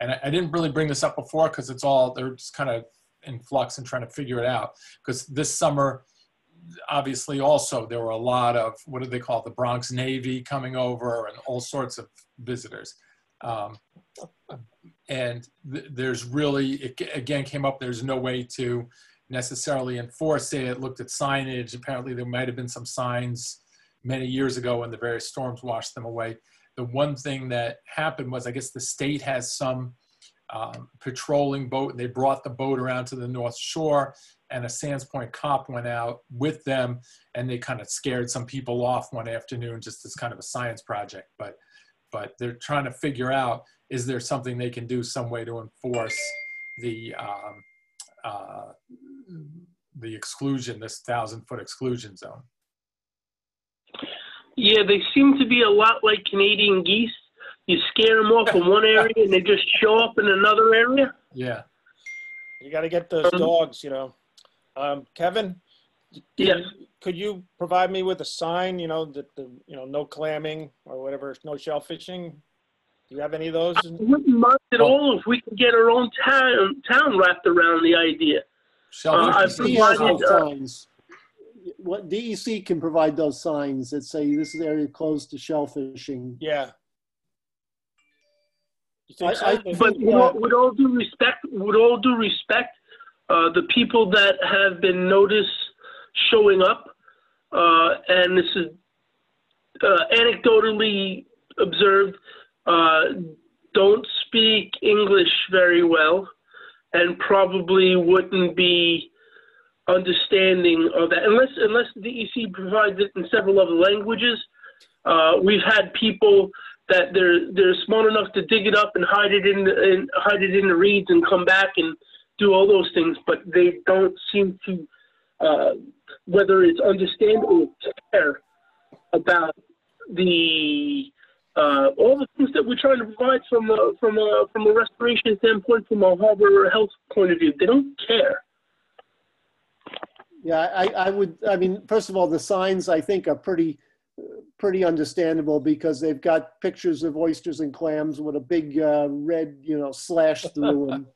And I didn't really bring this up before because they're just kind of in flux and trying to figure it out. Because this summer, obviously also there were a lot of, what do they call it, the Bronx Navy coming over and all sorts of visitors. And there's really, it again came up, there's no way to necessarily enforce it. Looked at signage. Apparently there might have been some signs many years ago when the various storms washed them away. The one thing that happened was, I guess the state has some patrolling boat, and they brought the boat around to the North Shore, and a Sands Point cop went out with them, and they kind of scared some people off one afternoon just as kind of a science project. But they're trying to figure out, is there something they can do, some way to enforce the exclusion, this 1,000-foot exclusion zone? Yeah, they seem to be a lot like Canadian geese. You scare them off in one area and they just show up in another area. Yeah. You got to get those dogs, you know. Kevin, yes. Could you provide me with a sign, you know, that no clamming or whatever, no shellfishing? Do you have any of those? I wouldn't mind at all if we could get our own town wrapped around the idea. I've provided signs. What DEC can provide those signs that say this is area closed to shellfishing. Yeah. You think but with all due respect, the people that have been noticed showing up, and this is anecdotally observed, don't speak English very well, and probably wouldn't be understanding of that unless the DEC provides it in several other languages. We've had people that they're smart enough to dig it up and hide it in the reeds and come back and do all those things, but they don't seem to whether it's understand or care about the all the things that we're trying to provide from a restoration standpoint, from a harbor health point of view. They don't care. Yeah, I mean, first of all, the signs I think are pretty understandable because they've got pictures of oysters and clams with a big red, slash through them.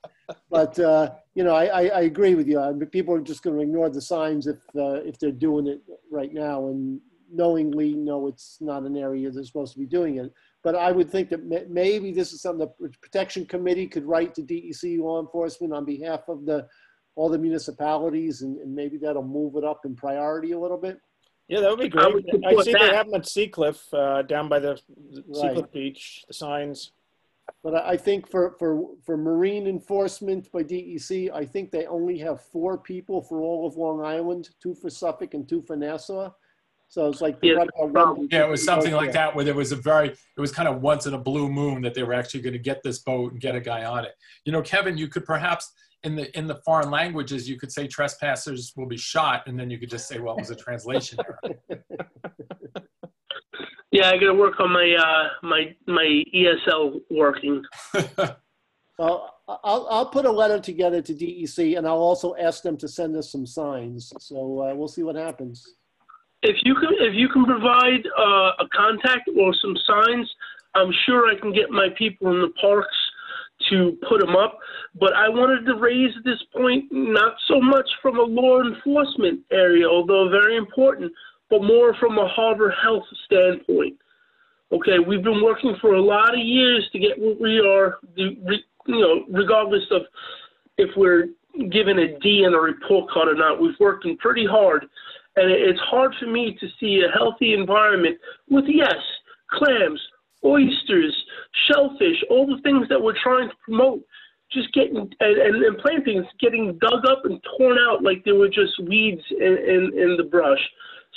But I agree with you. I mean, people are just going to ignore the signs if they're doing it right now and knowingly know it's not an area they're supposed to be doing it. But I would think that maybe this is something the Protection Committee could write to DEC law enforcement on behalf of all the municipalities, and maybe that'll move it up in priority a little bit. Yeah, that would be great. I see they have them at Seacliff, down by the Seacliff Beach, the signs. But I think for marine enforcement by DEC, I think they only have 4 people for all of Long Island, 2 for Suffolk and 2 for Nassau. So it's like, yeah, it was something like that where there was it was kind of once in a blue moon that they were actually going to get this boat and get a guy on it. Kevin, you could perhaps, in the foreign languages, you could say trespassers will be shot, and then you could just say, well, it was a translation error. Yeah, I got to work on my ESL working. Well, I'll put a letter together to DEC, and I'll also ask them to send us some signs. So we'll see what happens. If you can provide a contact or some signs, I'm sure I can get my people in the parks to put them up. But I wanted to raise this point not so much from a law enforcement area, although very important, but more from a harbor health standpoint. Okay, we've been working for a lot of years to get what we are, regardless of if we're given a D in a report card or not. We've worked pretty hard, and it's hard for me to see a healthy environment with, yes, clams, oysters, shellfish, all the things that we're trying to promote, just getting, and plantings getting dug up and torn out like they were just weeds in the brush.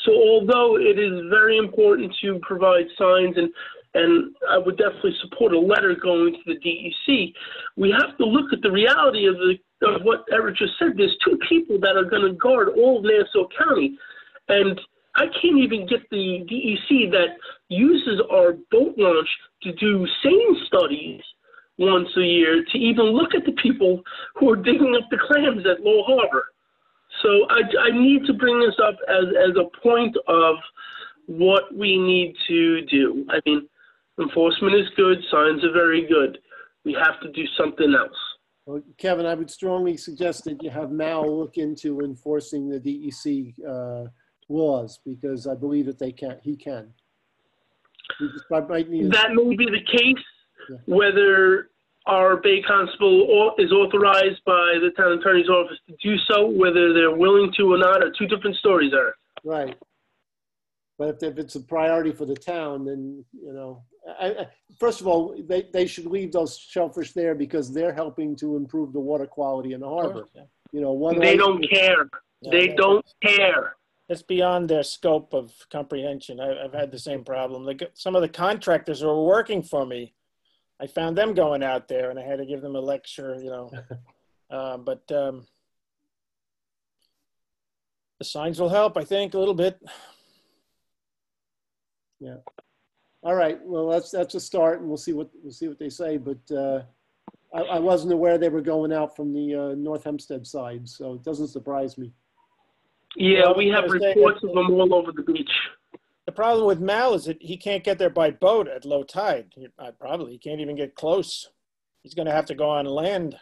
So although it is very important to provide signs, and I would definitely support a letter going to the DEC, we have to look at the reality of what Eric just said. There's 2 people that are going to guard all of Nassau County, and I can't even get the DEC that uses our boat launch to do sane studies once a year to even look at the people who are digging up the clams at Low Harbor. So I need to bring this up as a point of what we need to do. I mean, enforcement is good, signs are very good. We have to do something else. Well, Kevin, I would strongly suggest that you have Mal look into enforcing the DEC laws, because I believe that he can. That may be the case, yeah. Whether our Bay Constable is authorized by the Town Attorney's Office to do so, whether they're willing to or not, are 2 different stories, Eric. Right. But if it's a priority for the town, then, you know, first of all, they should leave those shellfish there because they're helping to improve the water quality in the harbor. Yeah. You know, they don't care. They don't care. It's beyond their scope of comprehension. I've had the same problem. Some of the contractors who were working for me, I found them going out there and I had to give them a lecture, you know. But the signs will help, I think, a little bit. Yeah. All right. Well, that's a start, and we'll see what they say. But I wasn't aware they were going out from the North Hempstead side, so it doesn't surprise me. Yeah, well, we have reports of them all over the beach. The problem with Mal is that he can't get there by boat at low tide. He can't even get close. He's going to have to go on land.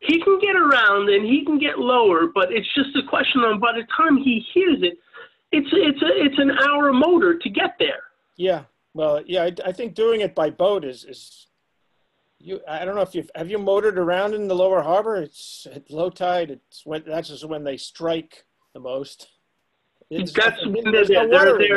He can get around and he can get lower, but it's just a question on by the time he hears it, it's an hour motor to get there. Yeah, well, yeah, I think doing it by boat is I don't know if have you motored around in the lower harbor? It's at low tide. That's just when they strike the most. That's when they're there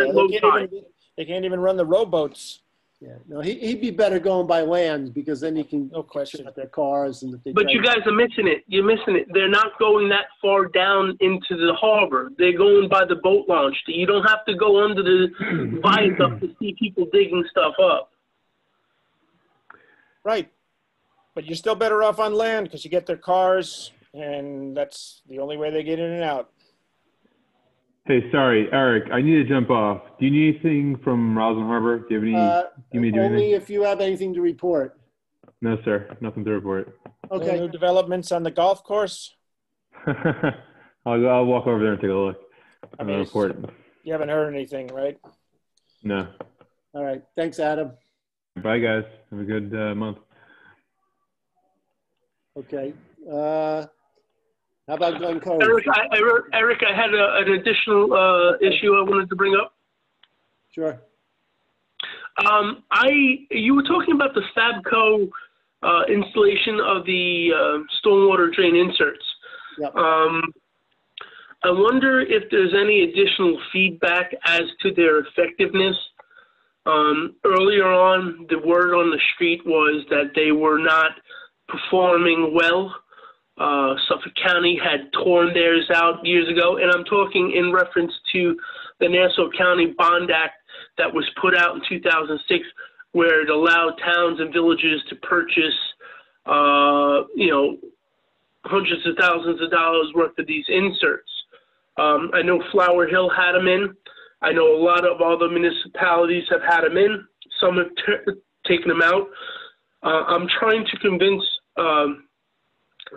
at low tide. They can't even run the rowboats. Yeah, no, he'd be better going by land because then he can no question at their cars and But you guys are missing it. You're missing it. They're not going that far down into the harbor. They're going by the boat launch. You don't have to go under the viaduct to see people digging stuff up. Right, but you're still better off on land because you get their cars, and that's the only way they get in and out. Hey, sorry, Eric, I need to jump off. Do you need anything from Roslyn Harbor? Do you have any? Only if you have anything to report. No, sir, nothing to report. Okay. Any new developments on the golf course? I'll walk over there and take a look. I mean, report. You haven't heard anything, right? No. All right. Thanks, Adam. Bye, guys. Have a good month. Okay. How about Glen Cove? Eric, I had an additional issue I wanted to bring up. Sure. You were talking about the Fabco installation of the stormwater drain inserts. Yep. I wonder if there's any additional feedback as to their effectiveness. Earlier on, the word on the street was that they were not performing well. Suffolk County had torn theirs out years ago, and I'm talking in reference to the Nassau County Bond Act that was put out in 2006, where it allowed towns and villages to purchase, hundreds of thousands of dollars worth of these inserts. I know Flower Hill had them in. I know a lot of other municipalities have had them in. Some have taken them out. I'm trying to convince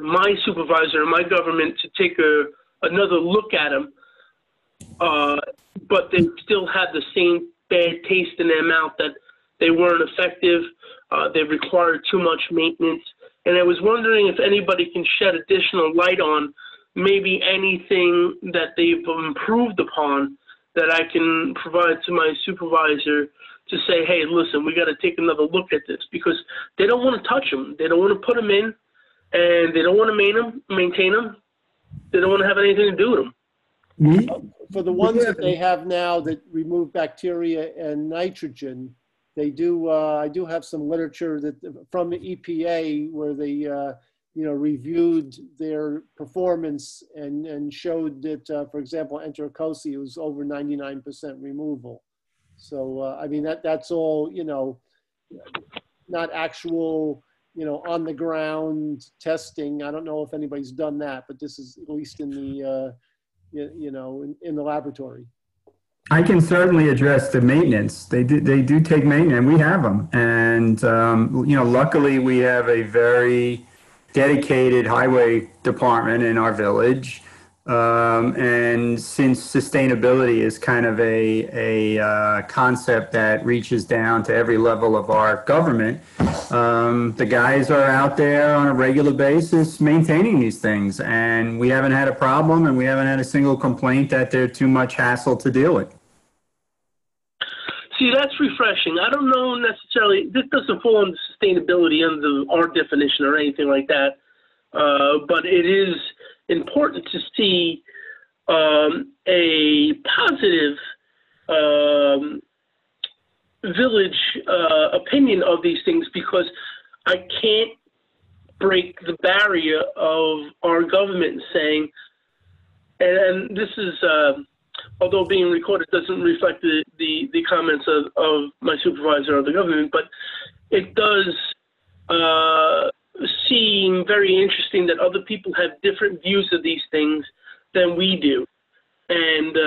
my supervisor and my government to take another look at them, but they still had the same bad taste in their mouth that they weren't effective. They required too much maintenance. And I was wondering if anybody can shed additional light on maybe anything that they've improved upon that I can provide to my supervisor to say, hey, listen, we got to take another look at this, because they don't want to touch them. They don't want to put them in, and they don't want to maintain them. They don't want to have anything to do with them. For the ones that they have now that remove bacteria and nitrogen, they do. I do have some literature that from the EPA where they, reviewed their performance and showed that, for example, enterocosi was over 99% removal. So I mean that's all not actual on the ground testing. I don't know if anybody's done that, but this is at least in the in the laboratory. I can certainly address the maintenance. They do take maintenance, and we have them. And luckily we have a very dedicated highway department in our village. And since sustainability is kind of a concept that reaches down to every level of our government, the guys are out there on a regular basis maintaining these things, and we haven't had a problem, and we haven't had a single complaint that they're too much hassle to deal with. See, that's refreshing. I don't know necessarily, this doesn't fall under sustainability under our definition or anything like that, but it is important to see a positive village opinion of these things, because I can't break the barrier of our government saying, and this is, although being recorded doesn't reflect the comments of my supervisor of the government, but it does seem very interesting that other people have different views of these things than we do. And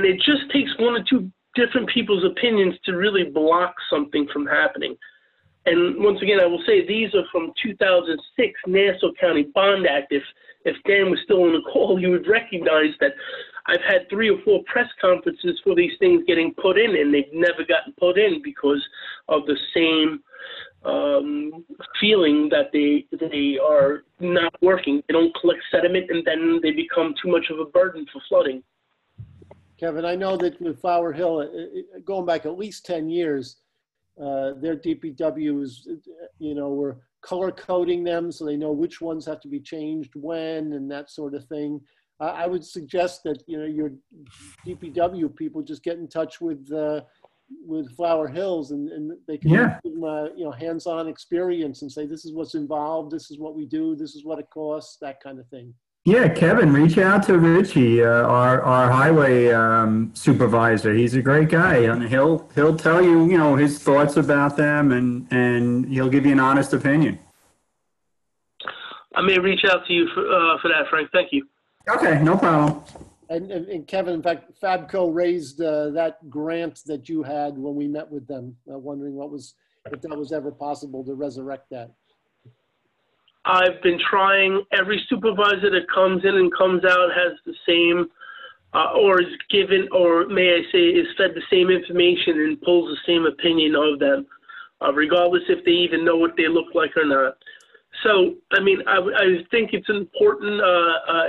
it just takes one or two different people's opinions to really block something from happening. And once again, I will say these are from 2006 Nassau County Bond Act. If Dan was still on the call, he would recognize that I've had 3 or 4 press conferences for these things getting put in, and they've never gotten put in because of the same feeling that they are not working. They don't collect sediment, and then they become too much of a burden for flooding. Kevin, I know that with Flower Hill, going back at least 10 years, their DPW is, we're color coding them so they know which ones have to be changed when and that sort of thing. I would suggest that, your DPW people just get in touch with Flower Hills and they can give them hands-on experience and say, this is what's involved, this is what we do, this is what it costs, that kind of thing. Yeah, Kevin, reach out to Richie, our highway supervisor. He's a great guy, and he'll tell you, his thoughts about them, and he'll give you an honest opinion. I may reach out to you for that, Frank. Thank you. Okay, no problem. And Kevin, in fact, Fabco raised that grant that you had when we met with them, wondering if that was ever possible to resurrect that. I've been trying. Every supervisor that comes in and comes out has the same, or is given, or may I say, is fed the same information and pulls the same opinion of them, regardless if they even know what they look like or not. So, I mean, I think it's an important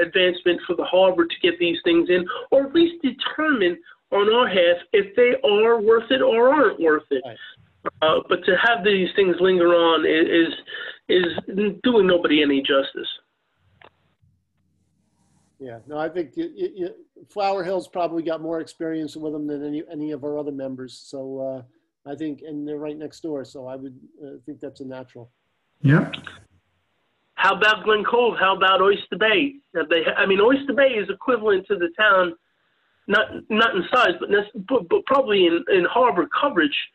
advancement for the harbor to get these things in, or at least determine on our half if they are worth it or aren't worth it. Right. But to have these things linger on is doing nobody any justice. Yeah, no, I think Flower Hill's probably got more experience with them than any of our other members. So I think, and they're right next door. So I would think that's a natural. Yeah. How about Glen Cove? How about Oyster Bay? Oyster Bay is equivalent to the town, not in size, but probably in harbor coverage.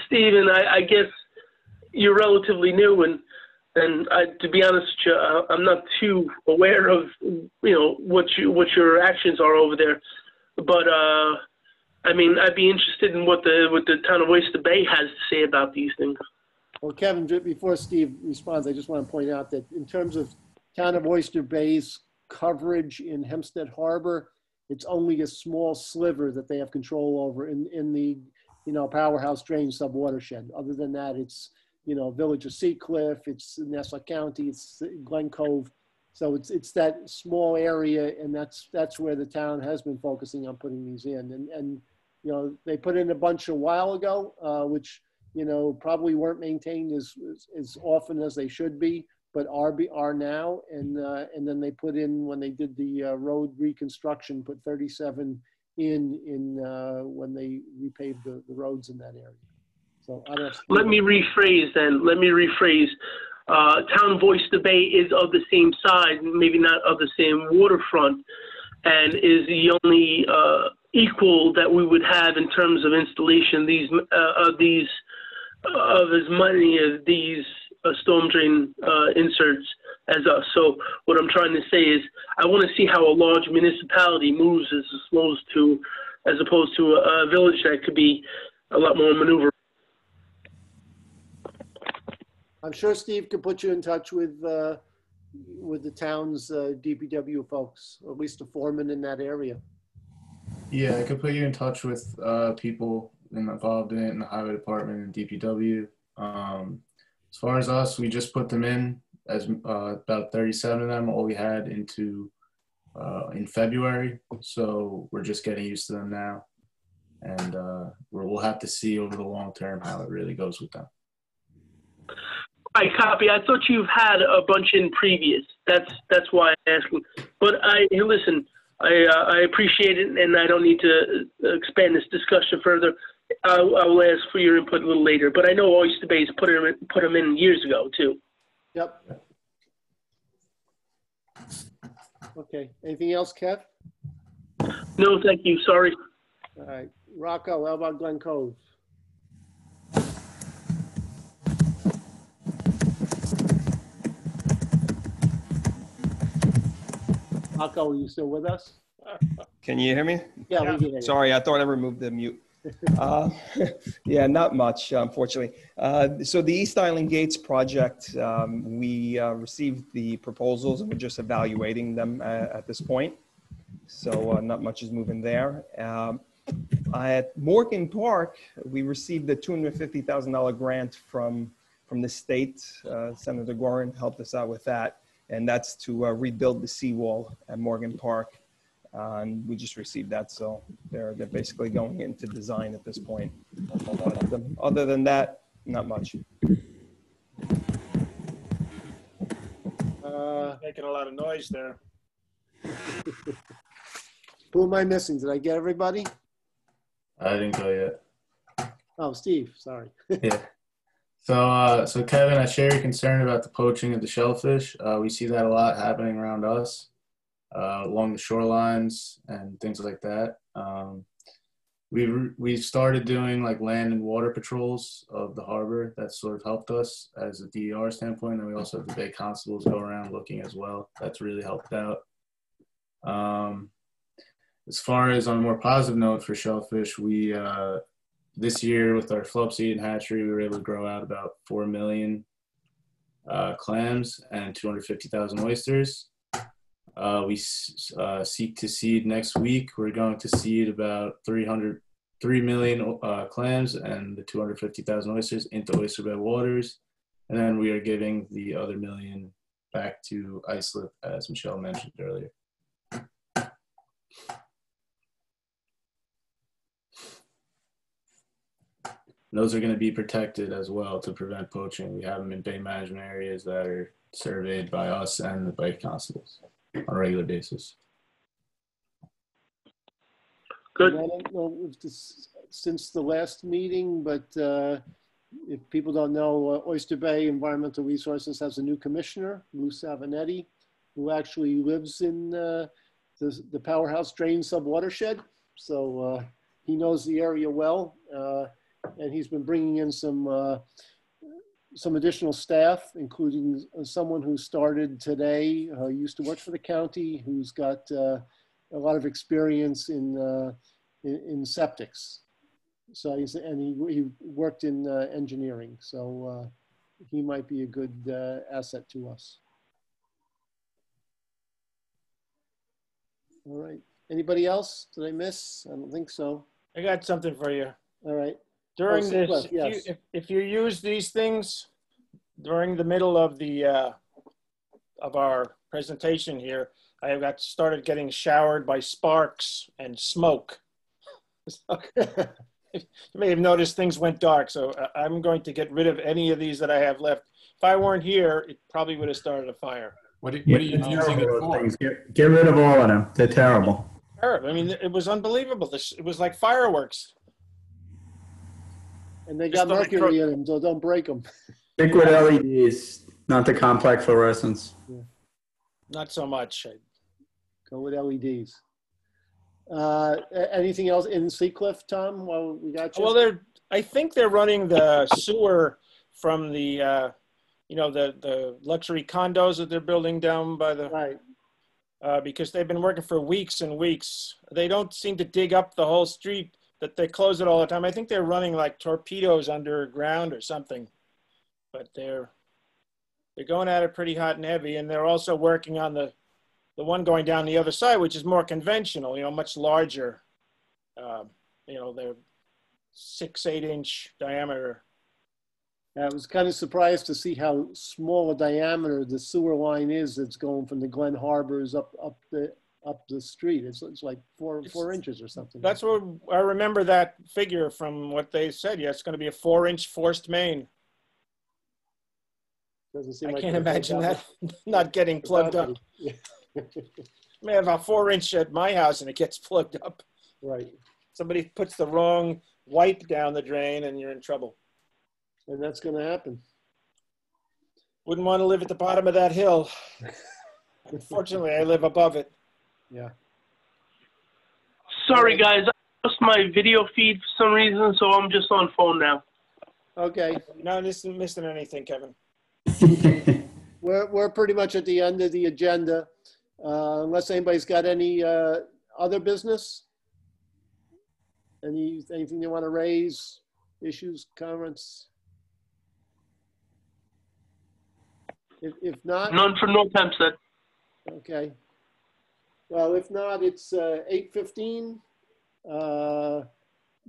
Stephen, I guess you're relatively new, and to be honest with you, I'm not too aware of what your actions are over there. But I'd be interested in what the town of Oyster Bay has to say about these things. Well, Kevin, before Steve responds, I just want to point out that in terms of town of Oyster Bay's coverage in Hempstead Harbor, it's only a small sliver that they have control over in the Powerhouse Drain subwatershed. Other than that, it's Village of Seacliff, it's Nassau County, it's Glen Cove. So it's that small area, and that's where the town has been focusing on putting these in. And they put in a bunch a while ago, which probably weren't maintained as often as they should be, but are now. And then they put in, when they did the road reconstruction, put 37 in when they repaved the roads in that area. So I don't. Let me rephrase then. Town of Oyster Bay is of the same size, maybe not of the same waterfront, and is the only equal that we would have in terms of installation of as many of these storm drain inserts as us. So what I'm trying to say is I want to see how a large municipality moves as opposed to a village that could be a lot more maneuverable. I'm sure Steve could put you in touch with the town's DPW folks, or at least a foreman in that area. Yeah, I could put you in touch with people involved in it in the highway department and DPW. As far as us, we just put them in as about 37 of them. All we had in February, so we're just getting used to them now, and we'll have to see over the long term how it really goes with them. I copy. I thought you've had a bunch in previous. That's why I'm asking. But listen, I appreciate it, and I don't need to expand this discussion further. I will ask for your input a little later, but I know Oyster Bay's put them in years ago too. Yep. Okay. Anything else, Kev? No, thank you. Sorry. All right. Rocco, how about Glen Cove? Rocco, are you still with us? Can you hear me? Yeah, we can hear you. Sorry, I thought I removed the mute. Yeah, not much, unfortunately. So the East Island Gates project, we received the proposals and we're just evaluating them at this point. So not much is moving there. At Morgan Park, we received a $250,000 grant from the state. Senator Gorin helped us out with that. And that's to rebuild the seawall at Morgan Park. And we just received that, so they're basically going into design at this point. But other than that, not much. Making a lot of noise there. Who am I missing? Did I get everybody? I didn't go yet. Oh, Steve, sorry. Yeah. So Kevin, I share your concern about the poaching of the shellfish. We see that a lot happening around us. Along the shorelines and things like that. We've started doing like land and water patrols of the harbor. That sort of helped us as a DER standpoint, and we also have the Bay Constables go around looking as well. That's really helped out. As far as on a more positive note for shellfish, we this year with our flow seed and hatchery, we were able to grow out about 4 million clams and 250,000 oysters. We seek to seed next week. We're going to seed about 3 million clams and the 250,000 oysters into oyster bed waters. And then we are giving the other million back to Islip, as Michelle mentioned earlier. Those are going to be protected as well to prevent poaching. We have them in bay management areas that are surveyed by us and the Bay Constables on a regular basis. Good. I don't know if this, since the last meeting, but if people don't know, Oyster Bay Environmental Resources has a new commissioner, Lou Savanetti, who actually lives in the Powerhouse Drain sub-watershed. So he knows the area well, and he's been bringing in some additional staff, including someone who started today, used to work for the county, who's got a lot of experience in septics. So he worked in engineering. So he might be a good asset to us. All right. Anybody else? Did I miss? I don't think so. I got something for you. All right. During this, Cliff, yes. if you use these things during the middle of the of our presentation here, I got started getting showered by sparks and smoke. You may have noticed things went dark, so I'm going to get rid of any of these that I have left. If I weren't here, it probably would have started a fire. What are you using it for? Get rid of all of them. They're terrible. Terrible. I mean, it was unbelievable. It was like fireworks. And they got mercury in them, so don't break them. Stick with LEDs, not the complex fluorescents. Yeah. Not so much. Go with LEDs. Anything else in Seacliff, Tom, while we got you? Well, I think they're running the sewer from the, the luxury condos that they're building down by the, right. Because they've been working for weeks and weeks. They don't seem to dig up the whole street, that they close it all the time. I think they're running like torpedoes underground or something, but they're going at it pretty hot and heavy. And they're also working on the one going down the other side, which is more conventional, much larger. They're 6-8 inch diameter. I was kind of surprised to see how small a diameter the sewer line is that's going from the Glen Harbors up the street. It's like four inches or something. That's what I remember, that figure from what they said. Yeah, it's going to be a 4-inch forced main. Doesn't seem I like can't imagine that not getting plugged up. Yeah. may have a 4-inch at my house and it gets plugged up. Right. Somebody puts the wrong wipe down the drain and you're in trouble. And that's going to happen. Wouldn't want to live at the bottom of that hill. Unfortunately, I live above it. Yeah. Sorry, guys. I lost my video feed for some reason, so I'm just on phone now. Okay. Not missing anything, Kevin. We're pretty much at the end of the agenda. Unless anybody's got any other business? Anything they want to raise? Issues, comments? If not, None for North Hempstead. okay. Well, if not, it's 8:15.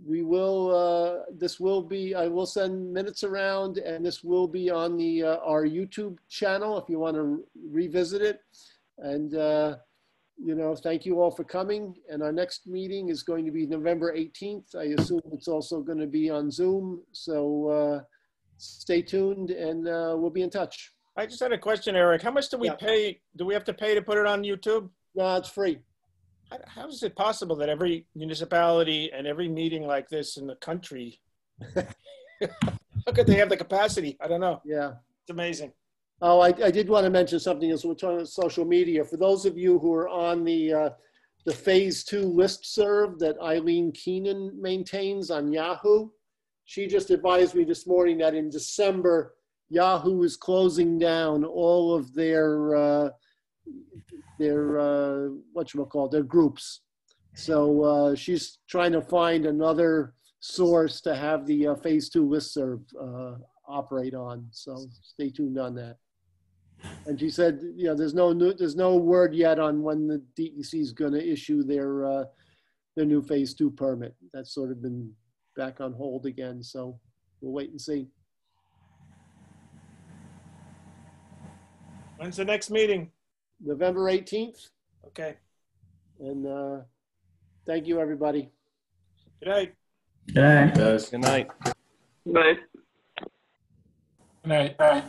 We will. This will be. I will send minutes around, and this will be on the our YouTube channel if you want to revisit it. And you know, thank you all for coming. And our next meeting is going to be November 18th. I assume it's also going to be on Zoom. So stay tuned, and we'll be in touch. I just had a question, Eric. How much do we pay? Do we have to pay to put it on YouTube? No, it's free. How is it possible that every municipality and every meeting like this in the country, how could they have the capacity? I don't know. Yeah. It's amazing. Oh, I did want to mention something as we're talking about social media. For those of you who are on the Phase 2 listserv that Eileen Keenan maintains on Yahoo, she just advised me this morning that in December, Yahoo is closing down all of their their groups. So she's trying to find another source to have the Phase 2 listserv operate on. So stay tuned on that. And she said, you know, there's no word yet on when the DEC is going to issue their new Phase 2 permit. That's sort of been back on hold again. So we'll wait and see. When's the next meeting? November 18th. Okay. And thank you, everybody. Good night. Good night. Guys. Good night. Right. Good night.